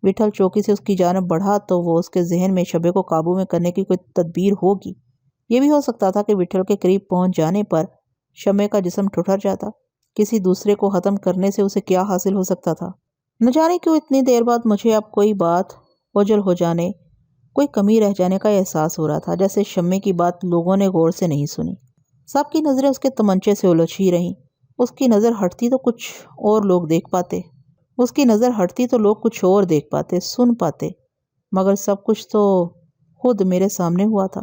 A: وٹھل چوکی سے اس کی جانب بڑھا تو وہ اس کے ذہن میں شمع کو قابو میں کرنے کی کوئی تدبیر ہوگی۔ یہ بھی ہو سکتا تھا کہ وٹھل کے قریب پہنچ جانے پر شمع کا جسم ٹھٹر جاتا۔ کسی دوسرے کو ختم کرنے سے اسے کیا حاصل ہو سکتا تھا؟ نہ جانے کیوں اتنی دیر بعد مجھے اب کوئی بات اوجھل ہو جانے، کوئی کمی رہ جانے کا احساس ہو رہا تھا، جیسے شمع کی بات لوگوں نے غور سے نہیں سنی۔ سب کی نظریں اس کے تمنچے سے الجھی رہیں۔ اس کی نظر ہٹتی تو کچھ اور لوگ دیکھ پاتے، سن پاتے، مگر سب کچھ تو خود میرے سامنے ہوا تھا۔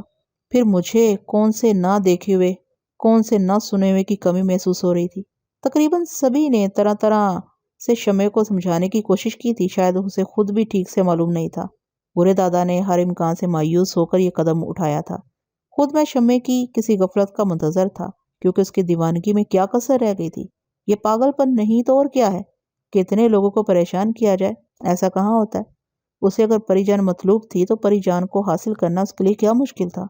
A: پھر مجھے کون سے نہ دیکھے ہوئے، کون سے نہ سنے ہوئے کی کمی محسوس ہو رہی تھی۔ تقریباً سبھی نے طرح طرح سے شمع کو سمجھانے کی کوشش کی تھی، شاید اسے خود بھی ٹھیک سے معلوم نہیں تھا۔ بھورے دادا نے ہر امکان سے مایوس ہو کر یہ قدم اٹھایا تھا۔ خود میں شمع کی کسی غفلت کا منتظر تھا، کیونکہ اس کی دیوانگی میں کیا کسر رہ گئی تھی؟ یہ پاگل پن نہیں تو اور کیا ہے؟ کتنے لوگوں کو پریشان کیا جائے، ایسا کہاں ہوتا ہے؟ اسے اگر پری جان مطلوب تھی تو پری جان کو حاصل کرنا اس کے لیے کیا مشکل تھا؟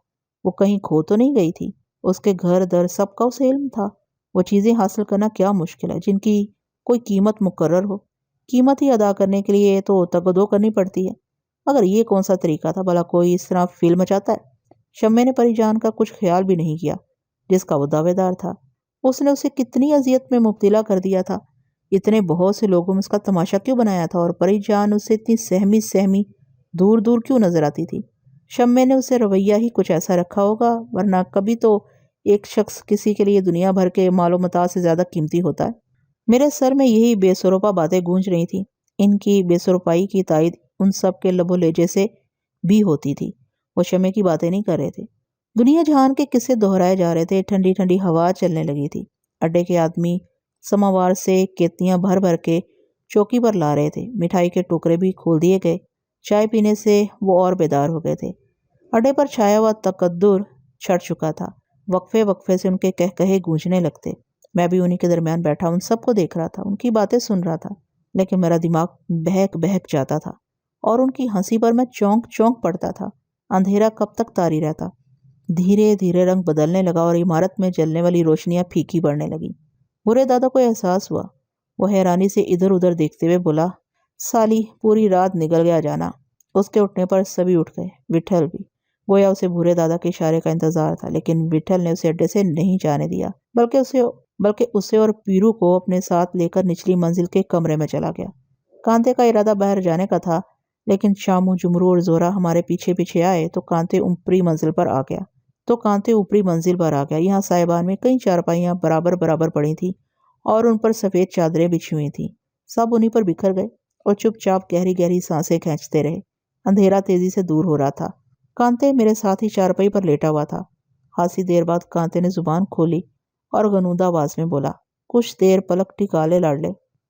A: وہ کہیں کھو تو نہیں گئی تھی۔ اس کے گھر در سب کا اسے علم تھا۔ وہ چیزیں حاصل کرنا کیا مشکل ہے جن کی کوئی قیمت مقرر ہو؟ قیمت ہی ادا کرنے کے لیے تو تگدو کرنی پڑتی ہے۔ مگر یہ کون سا طریقہ تھا؟ بھلا کوئی اس طرح فیل مچاتا ہے؟ شمع نے پری جان کا کچھ خیال بھی نہیں کیا جس کا وہ دعوے دار تھا۔ اس نے اسے کتنی اذیت میں مبتلا کر دیا تھا، اتنے بہت سے لوگوں میں اس کا تماشا کیوں بنایا تھا، اور پری جان اسے اتنی سہمی دور دور کیوں نظر آتی تھی؟ شمع نے اسے رویہ ہی کچھ ایسا رکھا ہوگا، ورنہ کبھی تو ایک شخص کسی کے لیے دنیا بھر کے مال و متاع سے زیادہ قیمتی ہوتا ہے۔ میرے سر میں یہی بے سروپا باتیں گونج رہی تھیں۔ ان کی بے سروپائی کی تائید ان سب کے لب و لہجے سے بھی ہوتی تھی۔ وہ شمع کی باتیں نہیں کر رہے تھے، دنیا جہان کے قصے دہرائے جا رہے تھے۔ ٹھنڈی ٹھنڈی ہوا چلنے لگی تھی۔ اڈے کے آدمی سماوار سے کیتلیاں بھر بھر کے چوکی پر لا رہے تھے۔ مٹھائی کے ٹوکرے بھی کھول دیے گئے۔ چائے پینے سے وہ اور بیدار ہو گئے تھے۔ اڈے پر چھایا ہوا تقدر چھٹ چکا تھا۔ وقفے وقفے سے ان کے کہے گونجنے لگتے۔ میں بھی انہی کے درمیان بیٹھا ان سب کو دیکھ رہا تھا، ان کی باتیں سن رہا تھا، لیکن میرا دماغ بہک جاتا تھا اور ان کی ہنسی پر میں چونک پڑتا تھا۔ اندھیرا کب تک طاری رہتا؟ دھیرے دھیرے رنگ بدلنے لگا اور عمارت میں جلنے والی روشنیاں پھیکی پڑنے لگی۔ بھورے دادا کو احساس ہوا۔ وہ حیرانی سے ادھر ادھر دیکھتے ہوئے بولا، سالی پوری رات نکل گیا جانا۔ اس کے اٹھنے پر سبھی اٹھ گئے، وٹھل بھی۔ گویا اسے بھورے دادا کے اشارے کا انتظار تھا، لیکن وٹھل نے اسے اڈے سے نہیں جانے دیا، بلکہ اسے اور پیرو کو اپنے ساتھ لے کر نچلی منزل کے کمرے میں چلا گیا۔ کانتے کا ارادہ باہر جانے کا تھا، لیکن شامو، جمرو اور زورا ہمارے پیچھے پیچھے آئے تو کانتے اوپری منزل پر آ گیا۔ یہاں سائبان میں کئی چارپائیاں برابر پڑی تھیں اور ان پر سفید چادریں بچھی ہوئی تھیں۔ سب انہی پر بکھر گئے اور چپ چاپ گہری گہری سانسیں کھینچتے رہے۔ اندھیرا تیزی سے دور ہو رہا تھا۔ کانتے میرے ساتھ ہی چارپائی پر لیٹا ہوا تھا۔ خاصی دیر بعد کانتے نے زبان کھولی اور غنودہ آواز میں بولا، کچھ دیر پلک ٹکا لے لاڈلے،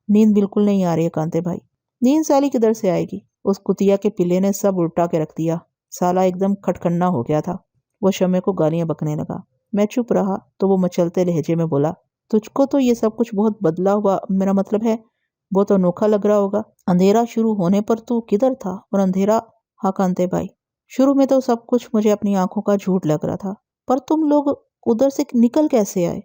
A: نیند بالکل نہیں آ رہی ہے کانتے بھائی۔ نیند سالی کدھر سے آئے گی؟ اس کتیا کے پلے نے سب الٹا کے رکھ دیا۔ سالا ایک دم کھٹکھنا ہو گیا تھا۔ وہ شمع کو گالیاں بکنے لگا۔ میں چپ رہا تو وہ مچلتے لہجے میں بولا، تجھ کو تو یہ سب کچھ بہت بدلا ہوا، میرا مطلب ہے بہت انوکھا لگ رہا ہوگا۔ اندھیرا شروع ہونے پر تو کدھر تھا؟ اور اندھیرا؟ ہاں کانتے بھائی، شروع میں تو سب کچھ مجھے اپنی آنکھوں کا جھوٹ لگ رہا تھا، پر تم لوگ ادھر سے نکل کیسے آئے؟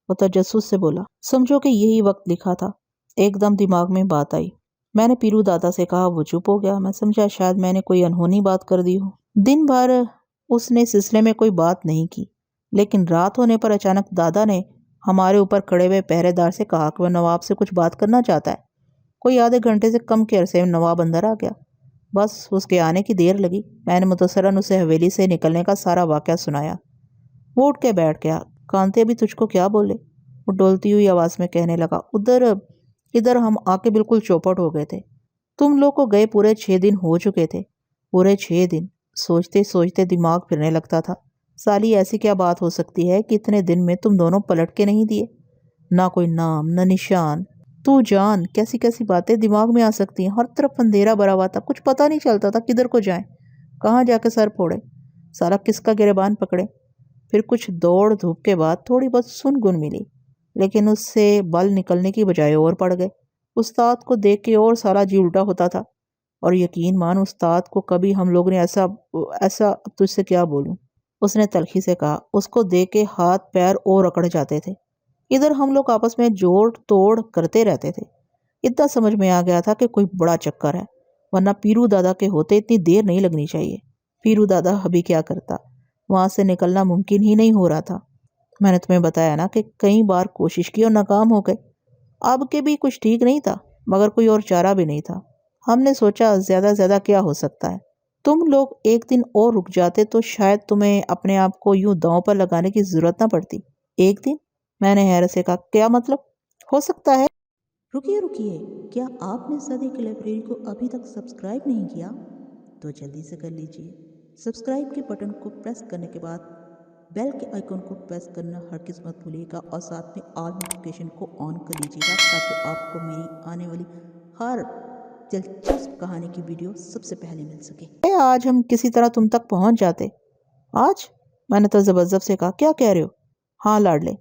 A: وہ تجسس سے بولا، سمجھو کہ یہی وقت لکھا تھا۔ ایک دم دماغ میں بات آئی۔ میں نے پیرو دادا سے کہا، وہ چپ ہو گیا۔ میں سمجھا شاید میں نے کوئی انہونی بات کر دی ہو۔ دن بھر اس نے سلسلے میں کوئی بات نہیں کی، لیکن رات ہونے پر اچانک دادا نے ہمارے اوپر کھڑے ہوئے پہرے دار سے کہا کہ وہ نواب سے کچھ بات کرنا چاہتا ہے۔ کوئی آدھے گھنٹے سے کم کے عرصے میں نواب اندر آ گیا۔ بس اس کے آنے کی دیر لگی۔ میں نے متصراً اسے حویلی سے نکلنے کا سارا واقعہ سنایا۔ وہ اٹھ کے بیٹھ گیا۔ کانتے ابھی تجھ کو کیا بولے؟ وہ ڈولتی ہوئی آواز میں کہنے لگا۔ ادھر ہم آ کے بالکل چوپٹ ہو گئے تھے۔ تم لوگ کو گئے پورے 6 دن ہو چکے تھے۔ پورے 6 دن سوچتے سوچتے دماغ پھرنے لگتا تھا۔ سالی ایسی کیا بات ہو سکتی ہے کہ اتنے دن میں تم دونوں پلٹ کے نہیں دیے؟ نہ کوئی نام نہ نشان۔ تو جان کیسی کیسی باتیں دماغ میں آ سکتی ہیں۔ ہر طرف اندھیرا بھرا ہوا تھا، کچھ پتہ نہیں چلتا تھا کدھر کو جائیں، کہاں جا کے سر پھوڑے، سارا کس کا گریبان پکڑے۔ پھر کچھ دوڑ دھوپ کے بعد تھوڑی بہت سن گن ملی، لیکن اس سے بل نکلنے کی بجائے اور پڑ گئے۔ استاد کو دیکھ کے اور سارا جی الٹا ہوتا تھا، اور یقین مان استاد کو کبھی ہم لوگ نے ایسا تجھ سے کیا بولوں، اس نے تلخی سے کہا۔ اس کو دیکھ کے ہاتھ پیر اور اکڑ جاتے تھے۔ ادھر ہم لوگ آپس میں جوڑ توڑ کرتے رہتے تھے۔ اتنا سمجھ میں آ گیا تھا کہ کوئی بڑا چکر ہے، ورنہ پیرو دادا کے ہوتے اتنی دیر نہیں لگنی چاہیے۔ پیرو دادا ابھی کیا کرتا، وہاں سے نکلنا ممکن ہی نہیں ہو رہا تھا۔ میں نے تمہیں بتایا نا کہ کئی بار کوشش کی اور ناکام ہو گئے۔ اب کے بھی کچھ ٹھیک نہیں تھا، مگر کوئی اور چارہ بھی نہیں تھا۔ ہم نے سوچا زیادہ کیا ہو سکتا ہے، تم لوگ ایک دن اور رک جاتے تو شاید تمہیں اپنے آپ کو یوں داؤں پر لگانے کی ضرورت نہ پڑتی۔ ایک دن؟ میں نے حیرت سے کہا، کیا مطلب؟ ہو سکتا ہے۔ رکیے، کیا آپ نے صدی کی لائبریری کو ابھی تک سبسکرائب نہیں کیا؟ تو جلدی سے کر لیجئے۔ سبسکرائب کے بٹن کو پریس کرنے کے بعد بیل کے آئیکن کو پریس کرنا ہرگز مت بھولیے گا، اور ساتھ میں آل نوٹیفیکیشن کو آن کر لیجئے گا تاکہ آپ کو میری آنے والی ہر دلچسپ کہانی کی ویڈیو سب سے پہلے مل سکے۔ آج ہم کسی طرح تم تک پہنچ جاتے۔ آج؟ میں نے تو زبردست سے کہا، کیا کہہ رہے ہو؟ ہاں لاڈلے،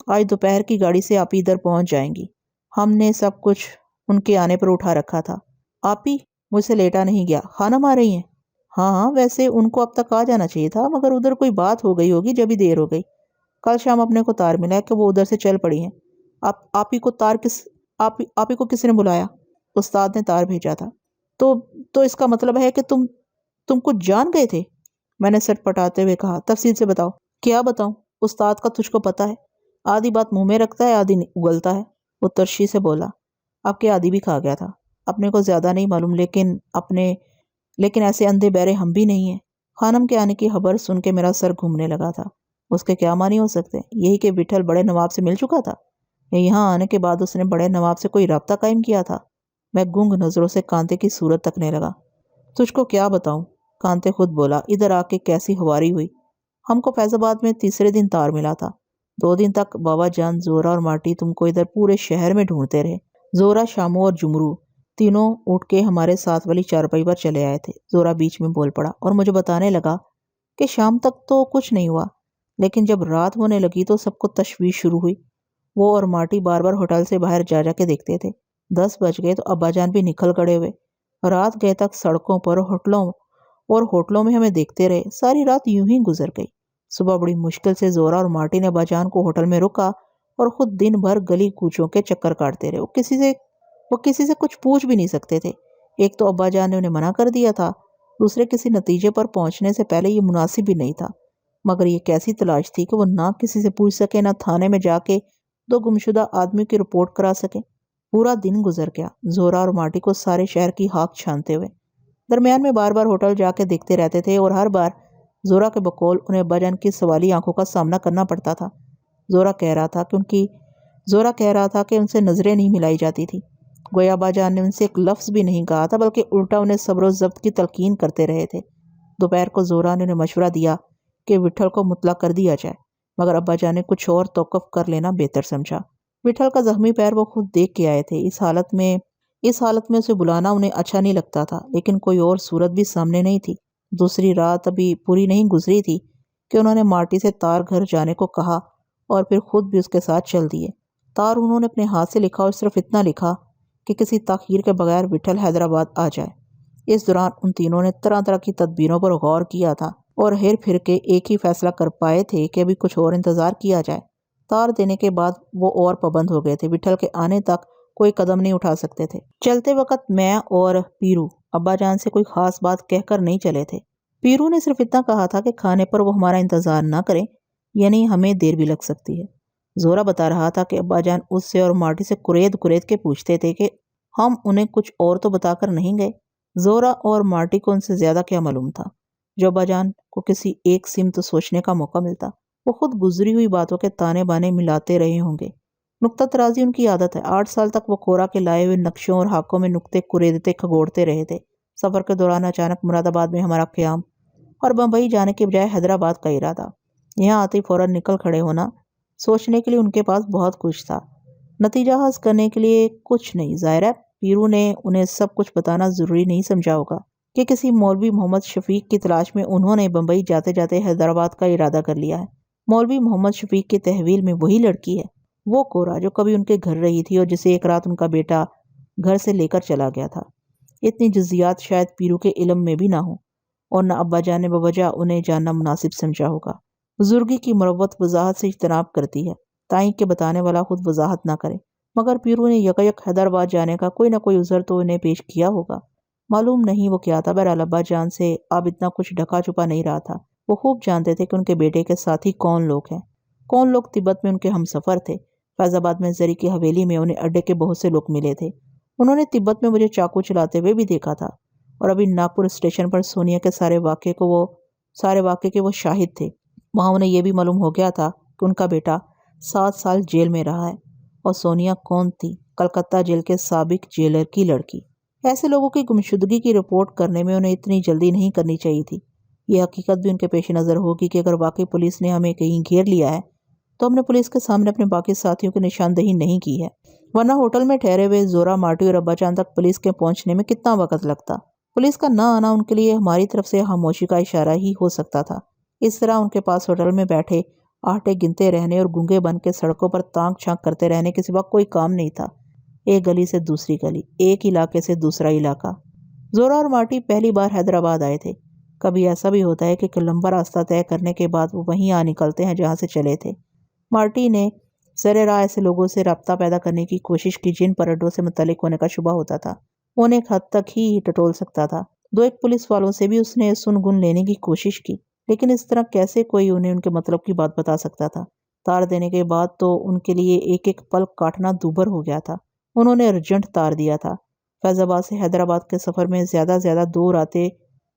A: آج دوپہر کی گاڑی سے آپ ادھر پہنچ جائیں گی۔ ہم نے سب کچھ ان کے آنے پر اٹھا رکھا تھا۔ آپی، مجھ سے لیٹا نہیں گیا، خانم آ رہی ہیں؟ ہاں ویسے ان کو اب تک آ جانا چاہیے تھا، مگر ادھر کوئی بات ہو گئی ہوگی جبھی دیر ہو گئی۔ کل شام اپنے کو تار ملا کہ وہ ادھر سے چل پڑی ہیں۔ آپی کو کس نے بلایا؟ استاد نے تار بھیجا تھا۔ تو اس کا مطلب ہے کہ تم کچھ جان گئے تھے؟ میں نے سر پٹاتے ہوئے کہا، تفصیل سے بتاؤ۔ کیا بتاؤں؟ استاد کا تجھ کو پتا ہے، آدھی بات منہ میں رکھتا ہے، آدھی اگلتا ہے۔ وہ ترشی سے بولا، اب کے آدھی بھی کھا گیا تھا۔ اپنے کو زیادہ نہیں معلوم، لیکن ایسے اندھے بہرے ہم بھی نہیں ہیں۔ خانم کے آنے کی خبر سن کے میرا سر گھومنے لگا تھا۔ اس کے کیا معنی ہو سکتے؟ یہی کہ وٹھل بڑے نواب سے مل چکا تھا، یا یہاں آنے کے بعد اس نے بڑے نواب سے کوئی رابطہ قائم کیا تھا؟ میں گنگ نظروں سے کانتے کی صورت تکنے لگا۔ تجھ کو کیا بتاؤں؟ کانتے خود بولا۔ ادھر آ کے کیسی ہواری ہوئی۔ ہم کو فیض آباد میں تیسرے دن تار ملا تھا۔ 2 دن تک بابا جان، زورا اور مارٹی تم کو ادھر پورے شہر میں ڈھونڈتے رہے۔ زورا، شامو اور جمرو تینوں اٹھ کے ہمارے ساتھ والی چارپائی پر چلے آئے تھے۔ زورا بیچ میں بول پڑا اور مجھے بتانے لگا کہ شام تک تو کچھ نہیں ہوا، لیکن جب رات ہونے لگی تو سب کو تشویش شروع ہوئی۔ وہ اور مارٹی بار بار ہوٹل سے باہر جا کے دیکھتے تھے۔ 10 بج گئے تو ابا جان بھی نکل کھڑے ہوئے۔ رات گئے تک سڑکوں پر ہوٹلوں میں ہمیں دیکھتے رہے۔ ساری رات یوں ہی گزر گئی۔ صبح بڑی مشکل سے زورا اور مارٹی نے ابا جان کو ہوٹل میں رکا اور خود دن بھر گلی کوچوں کے چکر کاٹتے رہے۔ وہ کسی سے کچھ پوچھ بھی نہیں سکتے تھے۔ ایک تو ابا جان نے انہیں منع کر دیا تھا، دوسرے کسی نتیجے پر پہنچنے سے پہلے یہ مناسب بھی نہیں تھا۔ مگر یہ کیسی تلاش تھی کہ وہ نہ کسی سے پوچھ سکے، نہ تھانے میں جا کے 2 گمشدہ آدمیوں کی رپورٹ کرا سکے۔ پورا دن گزر گیا زورا اور مارٹی کو سارے شہر کی ہاک چھانتے ہوئے۔ درمیان میں بار بار ہوٹل جا کے دیکھتے رہتے تھے، اور ہر بار زورا کے بقول انہیں ابا جان کی سوالی آنکھوں کا سامنا کرنا پڑتا تھا۔ زورا کہہ رہا تھا کہ ان سے نظریں نہیں ملائی جاتی تھی، گویا ابا جان نے ان سے ایک لفظ بھی نہیں کہا تھا، بلکہ الٹا انہیں صبر و ضبط کی تلقین کرتے رہے تھے۔ دوپہر کو زورا نے انہیں مشورہ دیا کہ وٹھل کو مطلق کر دیا جائے، مگر ابا جان نے کچھ اور توقف کر لینا بہتر سمجھا۔ وٹھل کا زخمی پیر وہ خود دیکھ کے آئے تھے۔ اس حالت میں اسے بلانا انہیں اچھا نہیں لگتا تھا، لیکن کوئی اور صورت بھی سامنے نہیں تھی۔ دوسری رات ابھی پوری نہیں گزری تھی کہ انہوں نے مارٹی سے تار گھر جانے کو کہا، اور پھر خود بھی اس کے ساتھ چل دیے۔ تار انہوں نے اپنے ہاتھ سے لکھا، اور صرف اتنا لکھا کہ کسی تاخیر کے بغیر وٹھل حیدرآباد آ جائے۔ اس دوران ان تینوں نے طرح طرح کی تدبیروں پر غور کیا تھا، اور ہیر پھر کے ایک ہی فیصلہ کر پائے تھے کہ ابھی کچھ اور انتظار کیا جائے۔ تار دینے کے بعد وہ اور پابند ہو گئے تھے، وٹھل کے آنے تک کوئی قدم نہیں اٹھا سکتے تھے۔ چلتے وقت میں اور پیرو ابا جان سے کوئی خاص بات کہہ کر نہیں چلے تھے، پیرو نے صرف اتنا کہا تھا کہ کھانے پر وہ ہمارا انتظار نہ کریں، یعنی ہمیں دیر بھی لگ سکتی ہے۔ زورا بتا رہا تھا کہ ابا جان اس سے اور مارٹی سے کرید کرید کے پوچھتے تھے کہ ہم انہیں کچھ اور تو بتا کر نہیں گئے۔ زورا اور مارٹی کو ان سے زیادہ کیا معلوم تھا؟ جو ابا جان کو کسی ایک سمت سوچنے کا موقع ملتا، وہ خود گزری ہوئی باتوں کے تانے بانے ملاتے رہے ہوں گے۔ نکتہ ترازی ان کی عادت ہے۔ 8 سال تک وہ کورا کے لائے ہوئے نقشوں اور ہاکوں میں نکتے کریدتے کھگوڑتے رہے تھے۔ سفر کے دوران اچانک مراد آباد میں ہمارا قیام اور بمبئی جانے کے بجائے حیدرآباد کا ارادہ۔ یہاں آتے فوراً نکل کھڑے ہونا۔ سوچنے کے لیے ان کے پاس بہت کچھ تھا، نتیجہ حاصل کرنے کے لیے کچھ نہیں۔ ظاہر ہے پیرو نے انہیں سب کچھ بتانا ضروری نہیں سمجھا ہوگا کہ کسی مولوی محمد شفیق کی تلاش میں انہوں نے بمبئی جاتے جاتے حیدرآباد کا ارادہ کر لیا ہے۔ مولوی محمد شفیق کی تحویل میں وہی لڑکی ہے، وہ کورا جو کبھی ان کے گھر رہی تھی اور جسے ایک رات ان کا بیٹا گھر سے لے کر چلا گیا تھا۔ اتنی جزیات شاید پیرو کے علم میں بھی نہ ہوں، اور نہ ابا جان نے بوجہ انہیں جاننا مناسب سمجھا ہوگا۔ بزرگی کی مروت وضاحت سے اجتناب کرتی ہے، تائیں کہ بتانے والا خود وضاحت نہ کرے، مگر پیرو نے یکایک حیدرآباد جانے کا کوئی نہ کوئی عذر تو انہیں پیش کیا ہوگا۔ معلوم نہیں وہ کیا تھا۔ بہرحال ابا جان سے اب اتنا کچھ ڈھکا چھپا نہیں رہا تھا۔ وہ خوب جانتے تھے کہ ان کے بیٹے کے ساتھی کون لوگ ہیں۔ کون لوگ تبت میں ان کے ہم سفر تھے۔ فیض آباد میں زری کی حویلی میں انہیں اڈے کے بہت سے لوگ ملے تھے۔ انہوں نے تبت میں مجھے چاقو چلاتے ہوئے بھی دیکھا تھا، اور ابھی ناگپور اسٹیشن پر سونیا کے سارے واقعے کے وہ شاہد تھے۔ وہاں انہیں یہ بھی معلوم ہو گیا تھا کہ ان کا بیٹا 7 سال جیل میں رہا ہے، اور سونیا کون تھی؟ کلکتہ جیل کے سابق جیلر کی لڑکی۔ ایسے لوگوں کی گمشدگی کی رپورٹ کرنے میں انہیں اتنی جلدی نہیں کرنی چاہیے تھی۔ یہ حقیقت بھی ان کے پیش نظر ہوگی کہ اگر واقعی پولیس نے ہمیں کہیں گھیر لیا ہے تو ہم نے پولیس کے سامنے اپنے باقی ساتھیوں کی نشاندہی نہیں کی ہے، ورنہ ہوٹل میں ٹھہرے ہوئے زورا، مارٹی اور ابا جان تک پولیس کے پہنچنے میں کتنا وقت لگتا؟ پولیس کا نہ آنا ان کے لیے ہماری طرف سے خاموشی کا اشارہ ہی ہو سکتا تھا۔ اس طرح ان کے پاس ہوٹل میں بیٹھے آٹے گنتے رہنے اور گونگے بن کے سڑکوں پر تانک چھانک کرتے رہنے کے سوا کوئی کام نہیں تھا۔ ایک گلی سے دوسری گلی، ایک علاقے سے دوسرا علاقہ۔ زورا اور مارٹی پہلی بار حیدرآباد آئے تھے۔ کبھی ایسا بھی ہوتا ہے کہ ایک لمبا راستہ طے کرنے کے بعد وہ وہیں آ نکلتے ہیں جہاں سے چلے تھے۔ مارٹی نے زر راہ ایسے لوگوں سے رابطہ پیدا کرنے کی کوشش کی جن پر اڈوں سے متعلق ہونے کا شبہ ہوتا تھا۔ وہ انہیں ایک حد تک ہی ٹٹول سکتا تھا۔ 2-1 پولیس والوں سے بھی اس نے سن گن لینے کی کوشش کی، لیکن اس طرح کیسے کوئی انہیں ان کے مطلب کی بات بتا سکتا تھا؟ تار دینے کے بعد تو ان کے لیے ایک ایک پل کاٹنا دوبھر ہو گیا تھا۔ انہوں نے ارجنٹ تار دیا تھا۔ فیض آباد سے حیدرآباد کے سفر میں زیادہ 2 راتیں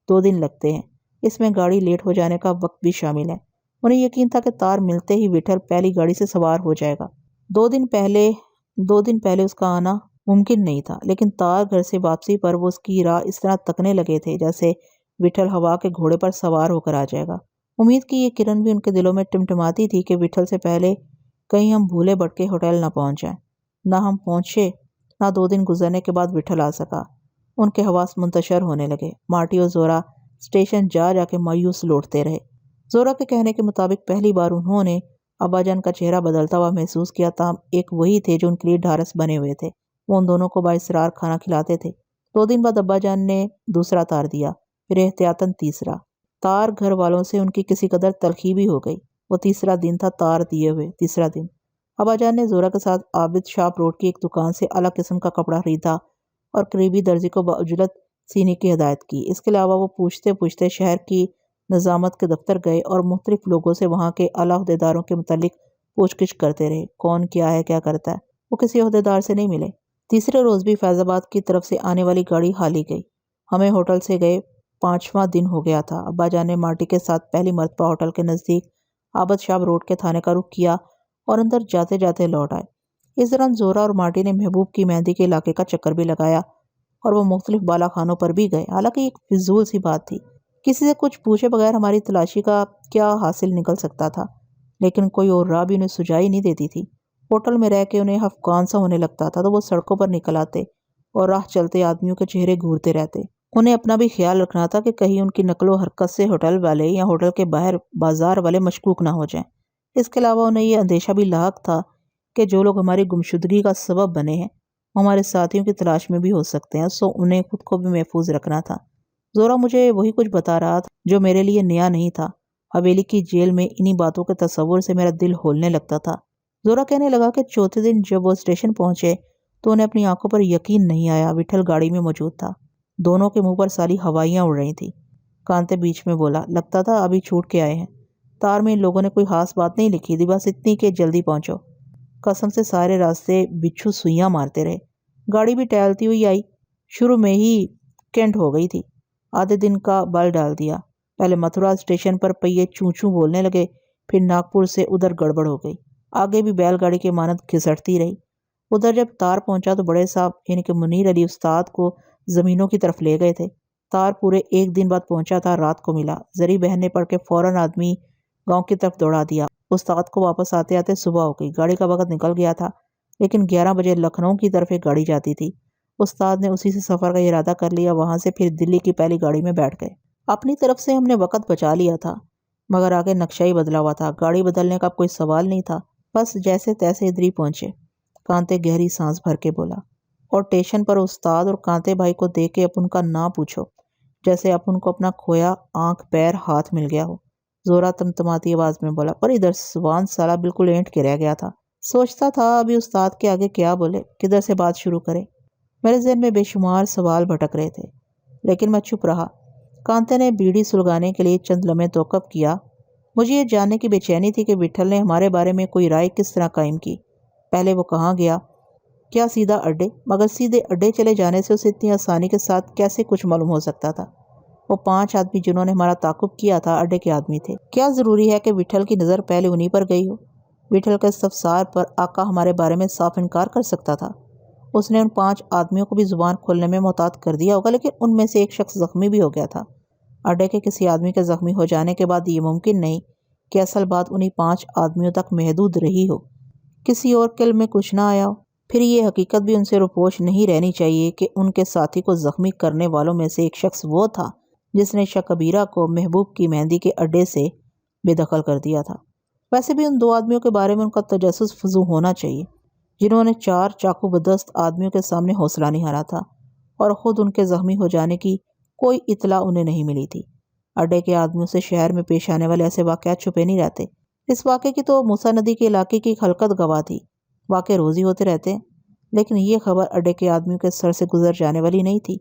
A: 2 دن لگتے ہیں۔ اس میں گاڑی لیٹ ہو جانے کا وقت بھی شامل ہے۔ انہیں یقین تھا کہ تار ملتے ہی وٹھل پہلی گاڑی سے سوار ہو جائے گا۔ 2 دن پہلے اس کا آنا ممکن نہیں تھا، لیکن تار گھر سے واپسی پر وہ اس کی راہ اس طرح تکنے لگے تھے جیسے وٹھل ہوا کے گھوڑے پر سوار ہو کر آ جائے گا۔ امید کی یہ کرن بھی ان کے دلوں میں ٹمٹماتی تھی کہ وٹھل سے پہلے کہیں ہم بھولے بھٹکے ہوٹل نہ پہنچ جائیں۔ نہ ہم پہنچے، نہ 2 دن گزرنے کے بعد وٹھل آ سکا۔ ان کے حواس منتشر ہونے لگے۔ مارٹی اور زورا اسٹیشن جا کے مایوس لوٹتے رہے۔ زورا کے کہنے کے مطابق پہلی بار انہوں نے ابا جان کا چہرہ بدلتا ہوا محسوس کیا، تاہم ایک وہی تھے جو ان کے لیے ڈھارس بنے ہوئے تھے۔ وہ ان دونوں کو بااصرار کھانا کھلاتے تھے۔ 2 دن بعد ابا جان نے دوسرا تار دیا، پھر احتیاطاً تیسرا۔ تار گھر والوں سے ان کی کسی قدر تلخی بھی ہو گئی۔ وہ تیسرا دن تھا تار دیے ہوئے، تیسرا دن۔ ابا جان نے زورا کے ساتھ عابد شاپ روڈ کی ایک دکان سے اعلیٰ قسم کا کپڑا خریدا اور قریبی درزی کو باعجلت سینے کی ہدایت کی۔ اس کے علاوہ وہ پوچھتے پوچھتے شہر کی نظامت کے دفتر گئے اور مختلف لوگوں سے وہاں کے اعلیٰ عہدیداروں کے متعلق پوچھ گچھ کرتے رہے۔ کون کیا ہے، کیا کرتا ہے؟ وہ کسی عہدیدار سے نہیں ملے۔ تیسرے روز بھی فیض آباد کی طرف سے آنے والی گاڑی خالی گئی۔ ہمیں ہوٹل سے گئے 5واں دن ہو گیا تھا۔ ابا جان نے مارٹی کے ساتھ پہلی مرتبہ ہوٹل کے نزدیک عابد شاپ روڈ کے تھانے کا رخ کیا اور اندر جاتے جاتے لوٹ آئے۔ اس دوران زورا اور مارٹی نے محبوب کی مہندی کے علاقے کا چکر بھی لگایا اور وہ مختلف بالا خانوں پر بھی گئے۔ حالانکہ ایک فضول سی بات تھی، کسی سے کچھ پوچھے بغیر ہماری تلاشی کا کیا حاصل نکل سکتا تھا، لیکن کوئی اور راہ بھی انہیں سجائی نہیں دیتی تھی۔ ہوٹل میں رہ کے انہیں خفقان سا ہونے لگتا تھا تو وہ سڑکوں پر نکل آتے اور راہ چلتے آدمیوں کے چہرے گھورتے رہتے۔ انہیں اپنا بھی خیال رکھنا تھا کہ کہیں ان کی نقل و حرکت سے ہوٹل والے یا ہوٹل کے باہر بازار والے مشکوک نہ ہو جائیں۔ اس کے علاوہ انہیں یہ اندیشہ بھی لاحق تھا کہ جو لوگ ہماری گمشدگی کا سبب بنے ہیں وہ ہمارے ساتھیوں کی تلاش میں بھی ہو سکتے ہیں، سو انہیں خود کو بھی محفوظ رکھنا تھا۔ زورا مجھے وہی کچھ بتا رہا تھا جو میرے لیے نیا نہیں تھا۔ حویلی کی جیل میں انہی باتوں کے تصور سے میرا دل ہولنے لگتا تھا۔ زورا کہنے لگا کہ چوتھے دن جب وہ اسٹیشن پہنچے تو انہیں اپنی آنکھوں پر یقین نہیں آیا۔ وٹھل گاڑی میں موجود تھا۔ دونوں کے منہ پر سالی ہوائیاں اڑ رہی تھیں۔ کانتے بیچ میں بولا۔ لگتا تھا ابھی چھوٹ کے آئے ہیں۔ تار میں ان لوگوں نے کوئی خاص بات نہیں لکھی تھی، بس اتنی کہ جلدی پہنچو۔ قسم سے سارے راستے بچھو سوئیاں مارتے رہے۔ گاڑی بھی ٹہلتی ہوئی آئی، شروع میں ہی کینٹ ہو گئی تھی۔ آدھے دن کا بل ڈال دیا۔ پہلے متھرا اسٹیشن پر پہیے چوں چوں بولنے لگے، پھر ناگپور سے ادھر گڑبڑ ہو گئی، آگے بھی بیل گاڑی کے مانند گھسٹتی رہی۔ ادھر جب تار پہنچا تو بڑے صاحب یعنی کہ منیر علی استاد کو زمینوں کی طرف لے گئے تھے۔ تار پورے 1 دن بعد پہنچا تھا، رات کو ملا۔ زری بہن نے پڑھ کے فوراً آدمی گاؤں کی طرف دوڑا دیا۔ استاد کو واپس آتے آتے صبح ہو گئی۔ گاڑی کا وقت نکل گیا تھا، لیکن 11 بجے لکھنؤ کی طرف ایک گاڑی جاتی تھی۔ استاد نے اسی سے سفر کا ارادہ کر لیا، وہاں سے پھر دلی کی پہلی گاڑی میں بیٹھ گئے۔ اپنی طرف سے ہم نے وقت بچا لیا تھا، مگر آگے نقشہ ہی بدلا ہوا تھا۔ گاڑی بدلنے کا کوئی سوال نہیں تھا، بس جیسے تیسے ادھر ہی پہنچے۔ کانتے گہری سانس بھر کے بولا، اور اسٹیشن پر استاد اور کانتے بھائی کو دیکھ کے اپن کا نہ پوچھو، جیسے اپن کو اپنا کھویا آنکھ پیر ہاتھ مل گیا ہو۔ زورا تمتماتی آواز میں بولا، پر ادھر سوان سالہ بالکل اینٹ کے رہ گیا تھا۔ سوچتا تھا ابھی استاد کے آگے کیا بولے، کدھر سے بات شروع کرے۔ میرے ذہن میں بے شمار سوال بھٹک رہے تھے، لیکن میں چپ رہا۔ کانتے نے بیڑی سلگانے کے لیے چند لمحے توقف کیا۔ مجھے یہ جاننے کی بے چینی تھی کہ وٹھل نے ہمارے بارے میں کوئی رائے کس طرح قائم کی۔ پہلے وہ کہاں گیا؟ کیا سیدھا اڈے؟ مگر سیدھے اڈے چلے جانے سے اسے اتنی آسانی کے ساتھ کیسے کچھ معلوم ہو سکتا تھا؟ وہ 5 آدمی جنہوں نے ہمارا تعاقب کیا تھا اڈے کے آدمی تھے۔ کیا ضروری ہے کہ وٹھل کی نظر پہلے انہی پر گئی ہو؟ وٹھل کے استفسار پر آقا ہمارے بارے میں صاف انکار کر سکتا تھا۔ اس نے ان 5 آدمیوں کو بھی زبان کھولنے میں محتاط کر دیا ہوگا، لیکن ان میں سے ایک شخص زخمی بھی ہو گیا تھا۔ اڈے کے کسی آدمی کے زخمی ہو جانے کے بعد یہ ممکن نہیں کہ اصل بات انہی 5 آدمیوں تک محدود رہی ہو، کسی اور کے علم میں کچھ نہ آیا ہو۔ پھر یہ حقیقت بھی ان سے روپوش نہیں رہنی چاہیے کہ ان کے ساتھی کو زخمی کرنے والوں میں سے ایک شخص وہ تھا جس نے شاہ کبیرہ کو محبوب کی مہندی کے اڈے سے بے دخل کر دیا تھا۔ ویسے بھی ان 2 آدمیوں کے بارے میں ان کا تجسس فزوں ہونا چاہیے، جنہوں نے 4 چاقو بدست آدمیوں کے سامنے حوصلہ نہیں ہارا تھا، اور خود ان کے زخمی ہو جانے کی کوئی اطلاع انہیں نہیں ملی تھی۔ اڈے کے آدمیوں سے شہر میں پیش آنے والے ایسے واقعات چھپے نہیں رہتے۔ اس واقعے کی تو موسیٰ ندی کے علاقے کی ایک حلقت گواہ تھی۔ واقع روز ہی ہوتے رہتے ہیں، لیکن یہ خبر اڈے کے آدمیوں کے سر سے گزر جانے والی نہیں تھی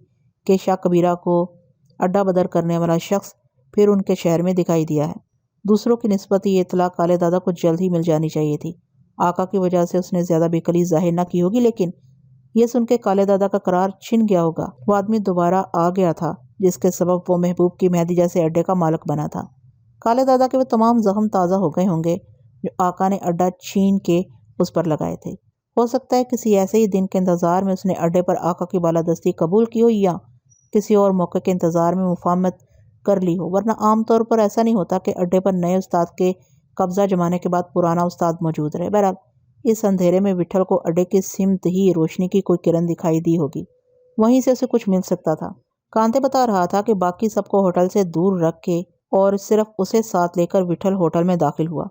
A: کہ شاہ کبیرہ کو اڈا بدر کرنے والا شخص پھر ان کے شہر میں دکھائی دیا ہے۔ دوسروں کی نسبت یہ اطلاع کالے دادا کو جلد ہی مل جانی چاہیے تھی۔ آقا کی وجہ سے اس نے زیادہ بےقلی ظاہر نہ کی ہوگی، لیکن یہ سن کے کالے دادا کا قرار چھن گیا ہوگا۔ وہ آدمی دوبارہ آ گیا تھا جس کے سبب وہ محبوب کی مہندی جیسے اڈے کا مالک بنا تھا۔ کالے دادا کے وہ تمام زخم تازہ ہو گئے ہوں گے جو آقا نے اڈا چھین کے اس پر لگائے تھے۔ ہو سکتا ہے کسی ایسے ہی دن کے انتظار میں اس نے اڈے پر آقا کی بالادستی قبول کی ہو، یا کسی اور موقع کے انتظار میں مفاہمت کر لی ہو، ورنہ عام طور پر ایسا نہیں ہوتا کہ اڈے پر نئے استاد کے قبضہ جمانے کے بعد پرانا استاد موجود رہے۔ بہرحال اس اندھیرے میں وٹھل کو اڈے کی سمت ہی روشنی کی کوئی کرن دکھائی دی ہوگی، وہیں سے اسے کچھ مل سکتا تھا۔ کانتے بتا رہا تھا کہ باقی سب کو ہوٹل سے دور رکھ کے اور صرف اسے ساتھ لے کر وٹھل ہوٹل میں داخل ہوا۔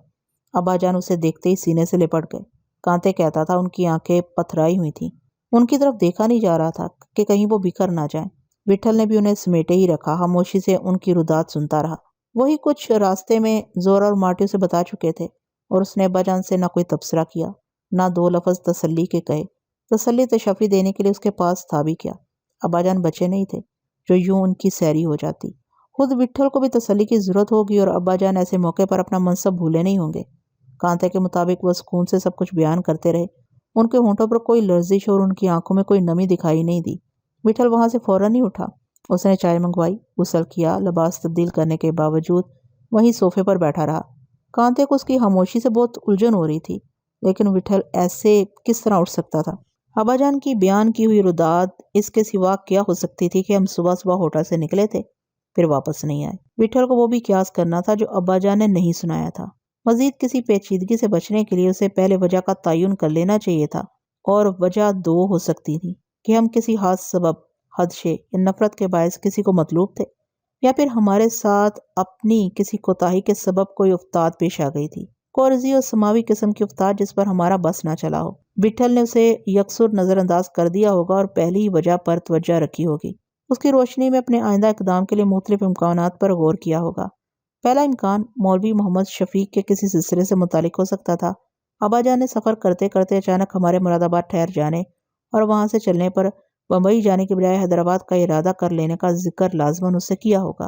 A: ابا جان اسے دیکھتے ہی سینے سے لپٹ گئے۔ کانتے کہتا تھا ان کی آنکھیں پتھرائی ہوئی تھیں، ان کی طرف دیکھا نہیں جا رہا تھا کہ کہیں وہ بکھر نہ جائیں۔ وٹھل نے بھی انہیں سمیٹے ہی رکھا، خاموشی سے ان کی ردات سنتا رہا۔ وہی کچھ راستے میں زورا اور مارٹیو سے بتا چکے تھے، اور اس نے ابا جان سے نہ کوئی تبصرہ کیا، نہ 2 لفظ تسلی کے کہے۔ تسلی تشفی دینے کے لیے اس کے پاس تھا بھی کیا؟ ابا جان بچے نہیں تھے جو یوں ان کی سیری ہو جاتی۔ خود وٹھل کو بھی تسلی کی ضرورت ہوگی، اور ابا جان ایسے موقع پر اپنا منصب بھولے نہیں ہوں گے۔ کانتے کے مطابق وہ سکون سے سب کچھ بیان کرتے رہے۔ ان کے ہونٹوں پر کوئی لرزش اور ان کی آنکھوں میں کوئی نمی دکھائی نہیں دی۔ وٹھل وہاں سے فوراً ہی اٹھا۔ اس نے چائے منگوائی، غسل کیا، لباس تبدیل کرنے کے باوجود وہیں صوفے پر بیٹھا رہا۔ کانتے کو اس کی خاموشی سے بہت الجھن ہو رہی تھی، لیکن وٹھل ایسے کس طرح اٹھ سکتا تھا؟ ابا جان کی بیان کی ہوئی ردات اس کے سوا کیا ہو سکتی تھی کہ ہم صبح صبح ہوٹل سے نکلے تھے، پھر واپس نہیں آئے۔ وٹھل کو وہ بھی قیاس کرنا تھا جو ابا جان نے نہیں سنایا تھا۔ مزید کسی پیچیدگی سے بچنے کے لیے اسے پہلے وجہ کا تعین کر لینا چاہیے تھا، اور وجہ 2 ہو سکتی تھی کہ ہم کسی خاص سبب، خدشے یا نفرت کے باعث کسی کو مطلوب تھے، یا پھر ہمارے ساتھ اپنی کسی کوتاہی کے سبب کوئی افتاد پیش آ گئی تھی، کورزی اور سماوی قسم کی افتاد جس پر ہمارا بس نہ چلا ہو۔ وٹھل نے اسے یکسر نظر انداز کر دیا ہوگا اور پہلی وجہ پر توجہ رکھی ہوگی۔ اس کی روشنی میں اپنے آئندہ اقدام کے لیے مختلف امکانات پر غور کیا ہوگا۔ پہلا امکان مولوی محمد شفیق کے کسی سلسلے سے متعلق ہو سکتا تھا۔ ابا جان نے سفر کرتے کرتے اچانک ہمارے مراد آباد ٹھہر جانے اور وہاں سے چلنے پر بمبئی جانے کے بجائے حیدرآباد کا ارادہ کر لینے کا ذکر لازماً اس سے کیا ہوگا۔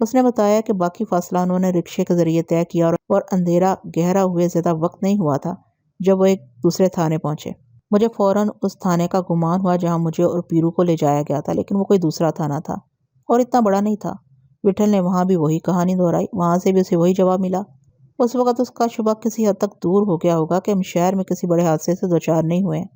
A: اس نے بتایا کہ باقی فاصلہ انہوں نے رکشے کے ذریعے طے کیا اور اندھیرا گہرا ہوئے زیادہ وقت نہیں ہوا تھا جب وہ ایک دوسرے تھانے پہنچے۔ مجھے فوراً اس تھانے کا گمان ہوا جہاں مجھے اور پیرو کو لے جایا گیا تھا، لیکن وہ کوئی دوسرا تھانہ تھا اور اتنا بڑا نہیں تھا۔ وٹھل نے وہاں بھی وہی کہانی دہرائی، وہاں سے بھی اسے وہی جواب ملا۔ اس وقت اس کا شبہ کسی حد تک دور ہو گیا ہوگا کہ ہم شہر میں کسی بڑے حادثے سے دوچار نہیں ہوئے ہیں،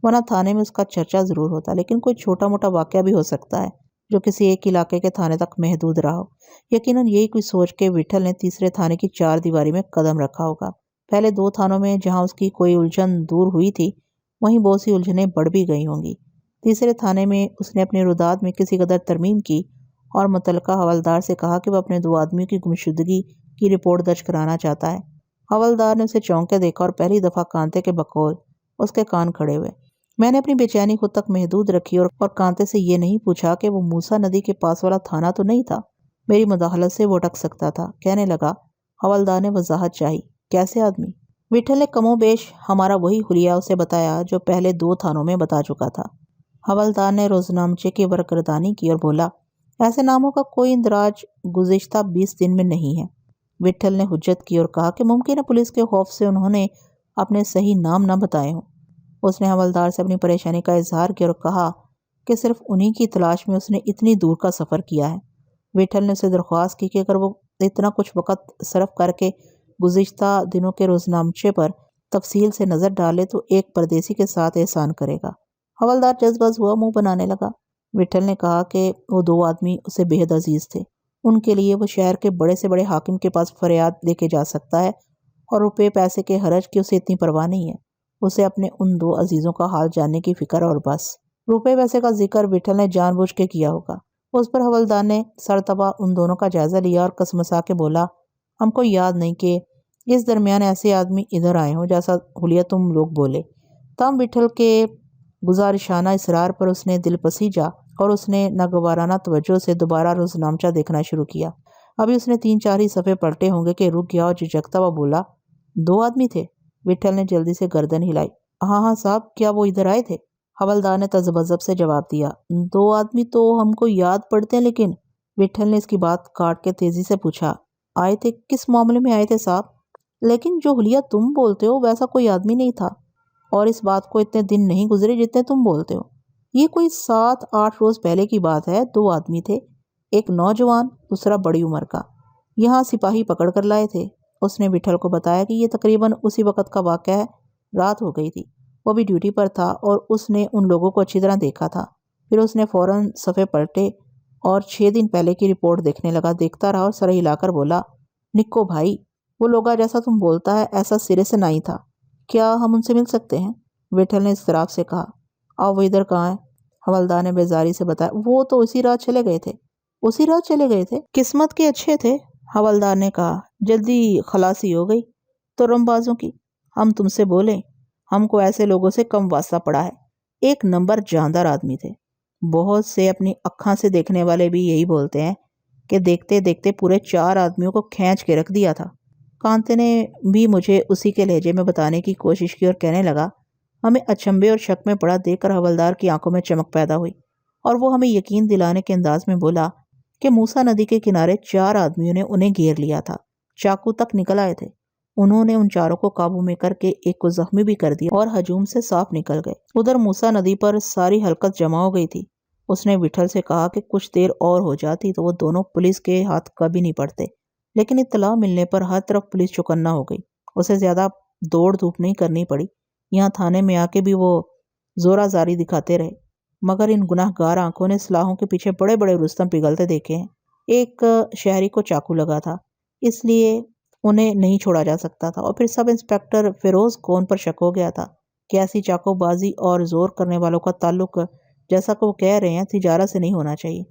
A: ورنہ تھانے میں اس کا چرچا ضرور ہوتا، لیکن کوئی چھوٹا موٹا واقعہ بھی ہو سکتا ہے جو کسی ایک علاقے کے تھانے تک محدود رہا ہو۔ یقیناً یہی کوئی سوچ کے وٹھل نے تیسرے تھانے کی چار دیواری میں قدم رکھا ہوگا۔ پہلے دو تھانوں میں جہاں اس کی کوئی الجھن دور ہوئی تھی، وہیں بہت سی الجھنیں بڑھ بھی گئی ہوں گی۔ تیسرے تھانے میں اس نے اپنے روداد میں کسی قدر ترمیم کی اور متعلقہ حوالدار سے کہا کہ وہ اپنے دو آدمیوں کی گمشدگی کی رپورٹ درج کرانا چاہتا ہے۔ حوالدار نے اسے چونک کے دیکھا اور پہلی دفعہ کانتے کے بقول اس کے کان کھڑے ہوئے۔ میں نے اپنی بے چینی خود تک محدود رکھی اور کانتے سے یہ نہیں پوچھا کہ وہ موسیٰ ندی کے پاس والا تھانہ تو نہیں تھا۔ میری مداخلت سے وہ اٹک سکتا تھا۔ کہنے لگا، حوالدار نے وضاحت چاہی، کیسے آدمی؟ وٹھل نے کم و بیش ہمارا وہی حلیہ اسے بتایا جو پہلے دو تھانوں میں بتا چکا تھا۔ حوالدار نے روزنامچے کی ورقردانی کی اور بولا، ایسے ناموں کا کوئی اندراج گزشتہ 20 دن میں نہیں ہے۔ وٹھل نے حجت کی اور کہا کہ ممکن ہے پولیس کے خوف سے انہوں نے اپنے صحیح نام نہ بتائے ہوں۔ اس نے حوالدار سے اپنی پریشانی کا اظہار کیا اور کہا کہ صرف انہی کی تلاش میں اس نے اتنی دور کا سفر کیا ہے۔ وٹھل نے اسے درخواست کی کہ اگر وہ اتنا کچھ وقت صرف کر کے گزشتہ دنوں کے روزنامچے پر تفصیل سے نظر ڈالے تو ایک پردیسی کے ساتھ احسان کرے گا۔ حوالدار جذباز ہوا، منہ بنانے لگا۔ وٹھل نے کہا کہ وہ دو آدمی اسے بے حد عزیز تھے، ان کے لیے وہ شہر کے بڑے سے بڑے حاکم کے پاس فریاد لے کے جا سکتا ہے اور روپے پیسے کے حرج کی اسے اتنی پرواہ نہیں ہے۔ اسے اپنے ان دو عزیزوں کا حال جاننے کی فکر اور بس۔ روپے پیسے کا ذکر وٹھل نے جان بوجھ کے کیا ہوگا۔ اس پر حوالدار نے سرتبا ان دونوں کا جائزہ لیا اور کسمسا کے بولا، ہم کو یاد نہیں کہ اس درمیان ایسے آدمی ادھر آئے ہوں جیسا حلیہ تم لوگ بولے۔ تم وٹھل کے گزارشانہ اصرار پر اس نے دل پسیجا اور اس نے ناگوارانہ توجہ سے دوبارہ روزنامچہ دیکھنا شروع کیا۔ ابھی اس نے 3-4 ہی صفحے پلٹے ہوں گے کہ رک گیا اور جھجکتا ہوا بولا، دو آدمی تھے؟ وٹھل نے جلدی سے گردن ہلائی۔ ہاں صاحب، کیا وہ ادھر آئے تھے؟ حوالدار نے تذبذب سے جواب دیا، دو آدمی تو ہم کو یاد پڑتے ہیں، لیکن وٹھل نے اس کی بات کاٹ کے تیزی سے پوچھا، آئے تھے کس معاملے میں آئے تھے صاحب؟ لیکن جو حلیہ تم بولتے ہو ویسا کوئی آدمی نہیں تھا، اور اس بات کو اتنے دن نہیں گزرے جتنے تم بولتے ہو۔ یہ کوئی 7-8 روز پہلے کی بات ہے۔ دو آدمی تھے، ایک نوجوان، دوسرا بڑی عمر کا، یہاں سپاہی پکڑ کر لائے تھے۔ اس نے وٹھل کو بتایا کہ یہ تقریباً اسی وقت کا واقعہ ہے، رات ہو گئی تھی، وہ بھی ڈیوٹی پر تھا اور اس نے ان لوگوں کو اچھی طرح دیکھا تھا۔ پھر اس نے فوراً صفحے پلٹے اور 6 دن پہلے کی رپورٹ دیکھنے لگا، دیکھتا رہا اور سر ہلا کر بولا، نکو بھائی، وہ لوگا جیسا تم بولتا ہے ایسا سرے سے نہیں تھا، کیا ہم ان سے مل سکتے ہیں؟ وٹھل نے اضطراب سے کہا، آؤ وہ ادھر کہاں ہے؟ حوالدار نے بیزاری سے بتایا، وہ تو اسی رات چلے گئے تھے۔ اسی رات چلے گئے تھے؟ قسمت کے اچھے تھے، حوالدار نے کہا، جلدی خلاصی ہو گئی ترم بازوں کی۔ ہم تم سے بولیں، ہم کو ایسے لوگوں سے کم واسطہ پڑا ہے۔ ایک نمبر جاندار آدمی تھے۔ بہت سے اپنی اکھاں سے دیکھنے والے بھی یہی بولتے ہیں کہ دیکھتے دیکھتے پورے 4 آدمیوں کو کھینچ کے رکھ دیا تھا۔ کانتے نے بھی مجھے اسی کے لہجے میں بتانے کی کوشش کی اور کہنے لگا، ہمیں اچنبھے اور شک میں پڑا دیکھ کر حوالدار کی آنکھوں میں چمک پیدا ہوئی اور وہ ہمیں یقین دلانے کے انداز میں بولا کہ موسیٰ ندی کے کنارے 4 آدمیوں نے انہیں گھیر لیا تھا، چاقو تک نکل آئے تھے۔ انہوں نے ان 4 کو قابو میں کر کے ایک کو زخمی بھی کر دیا اور ہجوم سے صاف نکل گئے۔ ادھر موسیٰ ندی پر ساری حلقت جمع ہو گئی تھی۔ اس نے وٹھل سے کہا کہ کچھ دیر اور ہو جاتی تو وہ دونوں پولیس کے ہاتھ کبھی نہیں پڑتے، لیکن اطلاع ملنے پر ہر طرف پولیس چوکنا ہو گئی۔ اسے زیادہ دوڑ دھوپ نہیں کرنی پڑی، یہاں تھانے میں آ کے بھی وہ زورا زاری دکھاتے رہے، مگر ان گناہ گار آنکھوں نے سلاحوں کے پیچھے بڑے بڑے رستم پگھلتے دیکھے ہیں۔ ایک شہری کو چاقو لگا تھا، اس لیے انہیں نہیں چھوڑا جا سکتا تھا، اور پھر سب انسپیکٹر فیروز کو ان پر شک ہو گیا تھا کہ ایسی چاقو بازی اور زور کرنے والوں کا تعلق، جیسا کہ وہ کہہ رہے ہیں، تجارت سے نہیں ہونا چاہیے۔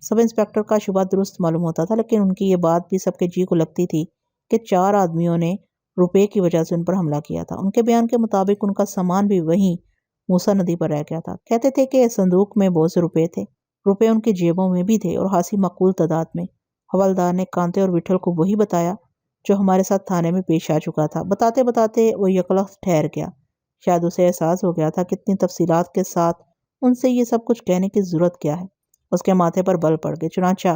A: سب انسپیکٹر کا شبہ درست معلوم ہوتا تھا، لیکن ان کی یہ بات بھی سب کے جی کو لگتی تھی کہ 4 آدمیوں نے روپے کی وجہ سے ان پر حملہ کیا تھا۔ ان کے بیان کے مطابق ان کا سامان بھی وہیں موسیٰ ندی پر رہ گیا تھا۔ کہتے تھے کہ صندوق میں بہت سے روپے تھے، روپے ان کی جیبوں میں بھی تھے اور خاصی معقول تعداد میں۔ حوالدار نے کانتے اور وٹھل کو وہی بتایا جو ہمارے ساتھ تھانے میں پیش آ چکا تھا۔ بتاتے بتاتے وہ یکلخت ٹھہر گیا، شاید اسے احساس ہو گیا تھا کہ اتنی تفصیلات کے ساتھ ان سے یہ سب کچھ کہنے کی ضرورت کیا ہے۔ اس کے ماتھے پر بل پڑ گئے، چنانچہ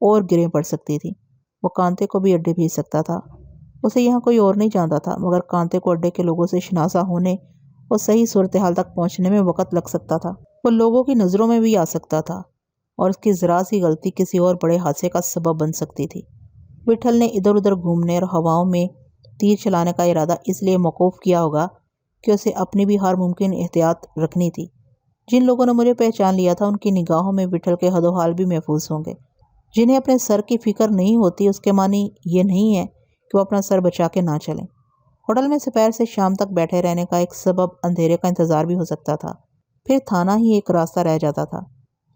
A: اور گریں پڑ سکتی تھی۔ وہ کانتے کو بھی اڈے بھیج سکتا تھا۔ اسے یہاں کوئی اور نہیں جانتا تھا، مگر کانتے کو اڈے کے لوگوں سے شناسا ہونے اور صحیح صورتحال تک پہنچنے میں وقت لگ سکتا تھا۔ وہ لوگوں کی نظروں میں بھی آ سکتا تھا اور اس کی ذرا سی غلطی کسی اور بڑے حادثے کا سبب بن سکتی تھی۔ وٹھل نے ادھر ادھر گھومنے اور ہواؤں میں تیر چلانے کا ارادہ اس لیے موقوف کیا ہوگا کہ اسے اپنی بھی ہر ممکن احتیاط رکھنی تھی۔ جن لوگوں نے مجھے پہچان لیا تھا ان کی نگاہوں میں وٹھل کے حد و حال بھی محفوظ ہوں گے۔ جنہیں اپنے سر کی فکر نہیں ہوتی اس کے معنی یہ نہیں ہے کہ وہ اپنا سر بچا کے نہ چلیں۔ ہوٹل میں سپہر سے شام تک بیٹھے رہنے کا ایک سبب اندھیرے کا انتظار بھی ہو سکتا تھا۔ پھر تھانہ ہی ایک راستہ رہ جاتا تھا۔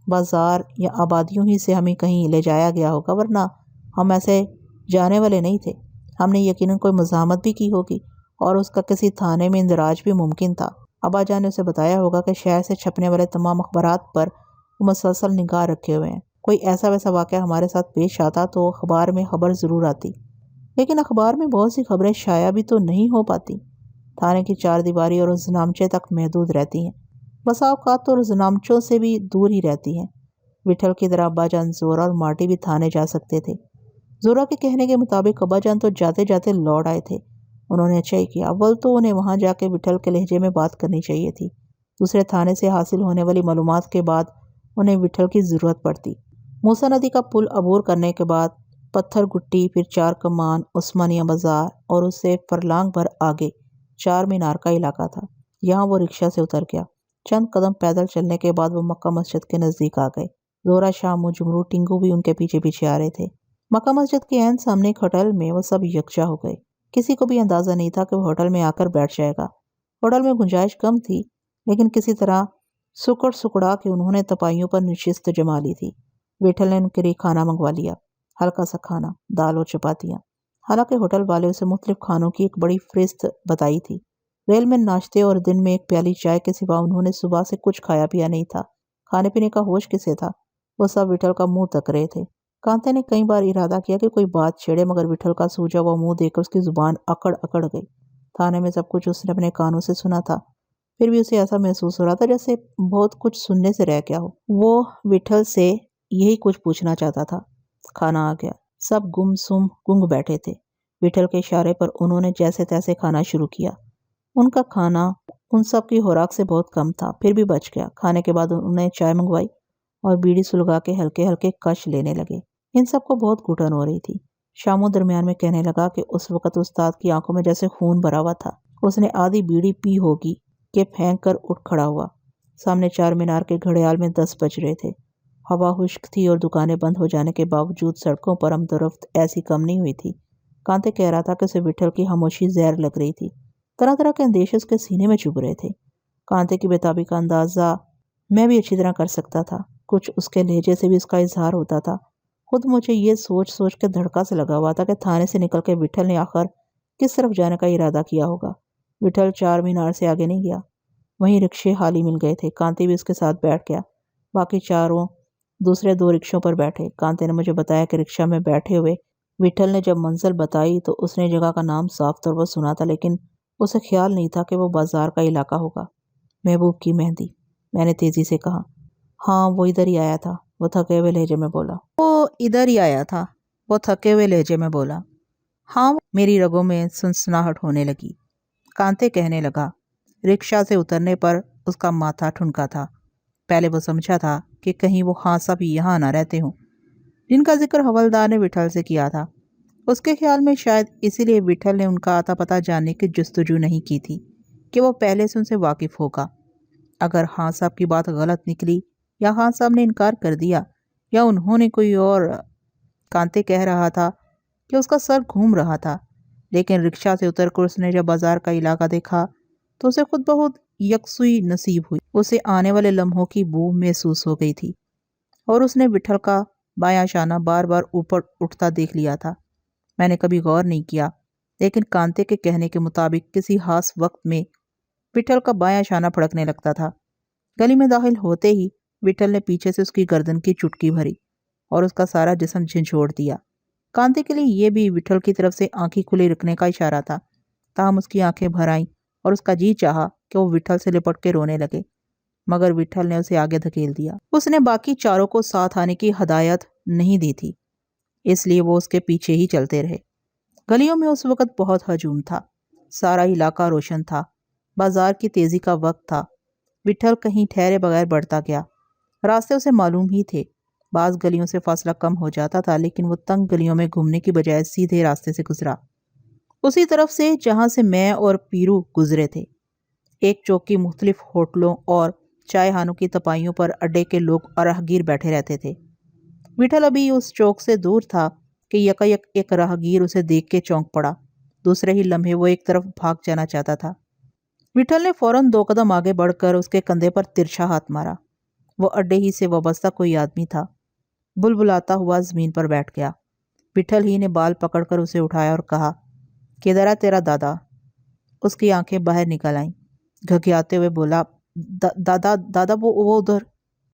A: بازار یا آبادیوں ہی سے ہمیں کہیں لے جایا گیا ہوگا، ورنہ ہم ایسے جانے والے نہیں تھے۔ ہم نے یقیناً کوئی مزاحمت بھی کی ہوگی اور اس کا کسی تھانے میں اندراج بھی ممکن تھا۔ ابا جان نے اسے بتایا ہوگا کہ شہر سے چھپنے والے تمام اخبارات پر وہ مسلسل نگاہ رکھے ہوئے ہیں۔ کوئی ایسا ویسا واقعہ ہمارے ساتھ پیش آتا تو اخبار میں خبر ضرور آتی، لیکن اخبار میں بہت سی خبریں شائع بھی تو نہیں ہو پاتی۔ تھانے کی چار دیواری اور روزنامچے تک محدود رہتی ہیں، بسا اوقات تو روزنامچوں سے بھی دور ہی رہتی ہیں۔ وٹھل کی طرح ابا جان، زورا اور مارٹی بھی تھانے جا سکتے تھے۔ زورا کے کہنے کے مطابق ابا جان تو جاتے جاتے لوٹ آئے تھے۔ انہوں نے اچھا ہی کیا، اول تو انہیں وہاں جا کے وٹھل کے لہجے میں بات کرنی چاہیے تھی۔ دوسرے تھانے سے حاصل ہونے والی معلومات کے بعد انہیں وٹھل کی ضرورت پڑتی۔ موسیٰ ندی کا پل عبور کرنے کے بعد پتھر گٹی، پھر چار کمان، عثمانیہ بازار اور اس سے فرلانگ بھر آگے چار مینار کا علاقہ تھا۔ یہاں وہ رکشہ سے اتر گیا۔ چند قدم پیدل چلنے کے بعد وہ مکہ مسجد کے نزدیک آ گئے۔ زورا، شامو، جمرو، ٹنگو بھی ان کے پیچھے پیچھے آ رہے تھے۔ مکہ مسجد کے عین سامنے ایک ہوٹل میں وہ سب یکجا ہو گئے۔ کسی کو بھی اندازہ نہیں تھا کہ وہ ہوٹل میں آ کر بیٹھ جائے گا۔ ہوٹل میں گنجائش کم تھی، لیکن کسی طرح سکڑ سکڑا کے انہوں نے تپائیوں پر نشست جما لی تھی۔ وٹھل نے ان کے لیے کھانا منگوا لیا، ہلکا سا کھانا، دال اور چپاتیاں۔ حالانکہ ہوٹل والے اسے مختلف کھانوں کی ایک بڑی فہرست بتائی تھی۔ ریل میں ناشتے اور دن میں ایک پیالی چائے کے سوا انہوں نے صبح سے کچھ کھایا پیا نہیں تھا۔ کھانے پینے کا ہوش کسے تھا؟ وہ سب وٹھل کا منہ تک رہے تھے۔ کانتے نے کئی بار ارادہ کیا کہ کوئی بات چھیڑے، مگر وٹھل کا سوجا ہوا منہ دیکھ کر اس کی زبان اکڑ اکڑ گئی۔ تھانے میں سب کچھ اس نے اپنے کانوں سے سنا تھا، پھر بھی اسے ایسا محسوس ہو رہا تھا جیسے بہت کچھ سننے سے رہ گیا ہو۔ وہ وٹھل سے یہی کچھ پوچھنا چاہتا تھا۔ کھانا آ گیا۔ سب گم سم گنگ بیٹھے تھے۔ وٹھل کے اشارے پر انہوں نے جیسے تیسے کھانا شروع کیا۔ ان کا کھانا ان سب کی خوراک سے بہت کم تھا، پھر بھی بچ گیا۔ کھانے کے بعد انہوں نے چائے منگوائی اور بیڑی سلگا کے ہلکے ہلکے کش لینے لگے۔ ان سب کو بہت گھٹن ہو رہی تھی۔ شامو درمیان میں کہنے لگا کہ اس وقت استاد کی آنکھوں میں جیسے خون بھرا ہوا تھا۔ اس نے آدھی بیڑی پی ہوگی کہ پھینک کر اٹھ کھڑا ہوا۔ سامنے چار مینار کے گھڑیال میں 10 بج رہے تھے۔ ہوا خشک تھی اور دکانیں بند ہو جانے کے باوجود سڑکوں پر آمد و رفت ایسی کم نہیں ہوئی تھی۔ کانتے کہہ رہا تھا کہ اسے وٹھل کی خاموشی زہر لگ رہی تھی۔ طرح طرح کے اندیشے اس کے سینے میں چبھ رہے تھے۔ کانتے کی بےتابی کا اندازہ میں بھی اچھی طرح کر سکتا تھا۔ کچھ اس کے لہجے سے بھی اس کا اظہار ہوتا تھا۔ خود مجھے یہ سوچ سوچ کے دھڑکا سے لگا ہوا تھا کہ تھانے سے نکل کے وٹھل نے آخر کس طرف جانے کا ارادہ کیا ہوگا۔ وٹھل چار مینار سے آگے نہیں گیا۔ وہیں رکشے خالی مل گئے تھے۔ کانتے بھی اس کے ساتھ بیٹھ گیا۔ باقی چاروں دوسرے 2 رکشوں پر بیٹھے۔ کانتے نے مجھے بتایا کہ رکشہ میں بیٹھے ہوئے وٹھل نے جب منزل بتائی تو اس نے جگہ کا نام صاف طور پر سنا تھا، لیکن اسے خیال نہیں تھا کہ وہ بازار کا علاقہ ہوگا۔ محبوب کی مہندی، میں نے تیزی سے کہا۔ ہاں، وہ ادھر ہی آیا تھا، وہ تھکے ہوئے لہجے میں بولا۔ وہ ادھر ہی آیا تھا، وہ تھکے ہوئے لہجے میں بولا۔ ہاں، میری رگوں میں سنسناہٹ ہونے لگی۔ کانتے کہنے لگا۔ رکشہ سے اترنے پر اس کا ماتھا ٹھنکا تھا۔ پہلے وہ سمجھا تھا کہ کہیں وہ خان صاحب یہاں نہ رہتے ہوں، جن کا ذکر حوالدار نے وٹھل سے کیا تھا۔ اس کے خیال میں شاید اسی لیے وٹھل نے ان کا آتا پتہ جاننے کی جستجو نہیں کی تھی کہ وہ پہلے سے ان سے واقف ہوگا۔ اگر خان صاحب کی بات غلط نکلی یا خان صاحب نے انکار کر دیا یا انہوں نے کوئی اور… کانتے کہہ رہا تھا کہ اس کا سر گھوم رہا تھا، لیکن رکشہ سے اتر کر اس نے جب بازار کا علاقہ دیکھا تو اسے خود بہت یکسوئی نصیب ہوئی۔ اسے آنے والے لمحوں کی بو محسوس ہو گئی تھی اور اس نے وٹھل کا بایاں شانہ بار بار اوپر اٹھتا دیکھ لیا تھا۔ میں نے کبھی غور نہیں کیا، لیکن کانتے کے کہنے کے مطابق کسی خاص وقت میں وٹھل کا بایاں شانہ پھڑکنے لگتا تھا۔ گلی میں داخل ہوتے ہی وٹھل نے پیچھے سے اس کی گردن کی چٹکی بھری اور اس کا سارا جسم جھنجھوڑ دیا۔ کانتے کے لیے یہ بھی وٹھل کی طرف سے آنکھیں کھلی رکھنے کا اشارہ تھا، تاہم اس کی آنکھیں بھر آئیں اور اس کا جی چاہا کہ وہ وٹھل سے لپٹ کے رونے لگے، مگر وٹھل نے اسے آگے دھکیل دیا۔ اس نے باقی چاروں کو ساتھ آنے کی ہدایت نہیں دی تھی۔ اس لیے وہ اس کے پیچھے ہی چلتے رہے۔ گلیوں میں اس وقت بہت ہجوم تھا، سارا علاقہ روشن تھا، بازار کی تیزی کا وقت تھا۔ وٹھل کہیں ٹھہرے بغیر بڑھتا گیا۔ راستے اسے معلوم ہی تھے، بعض گلیوں سے فاصلہ کم ہو جاتا تھا، لیکن وہ تنگ گلیوں میں گھومنے کی بجائے سیدھے راستے سے گزرا، اسی طرف سے جہاں سے میں اور پیرو گزرے تھے۔ ایک چوک کی مختلف ہوٹلوں اور چائے خانوں کی تپائیوں پر اڈے کے لوگ اور راہگیر بیٹھے رہتے تھے۔ وٹھل ابھی اس چوک سے دور تھا کہ یکایک ایک راہگیر اسے دیکھ کے چونک پڑا۔ دوسرے ہی لمحے وہ ایک طرف بھاگ جانا چاہتا تھا۔ وٹھل نے فوراً 2 قدم آگے بڑھ کر اس کے کندھے پر ترچھا ہاتھ مارا۔ وہ اڈے ہی سے وابستہ کوئی آدمی تھا۔ بلبلاتا ہوا زمین پر بیٹھ گیا۔ وٹھل ہی نے بال پکڑ کر اسے اٹھایا اور کہا، کدھر ہے تیرا دادا؟ اس کی آنکھیں باہر نکل آئیں۔ گھگھیاتے ہوئے بولا، دادا وہ ادھر۔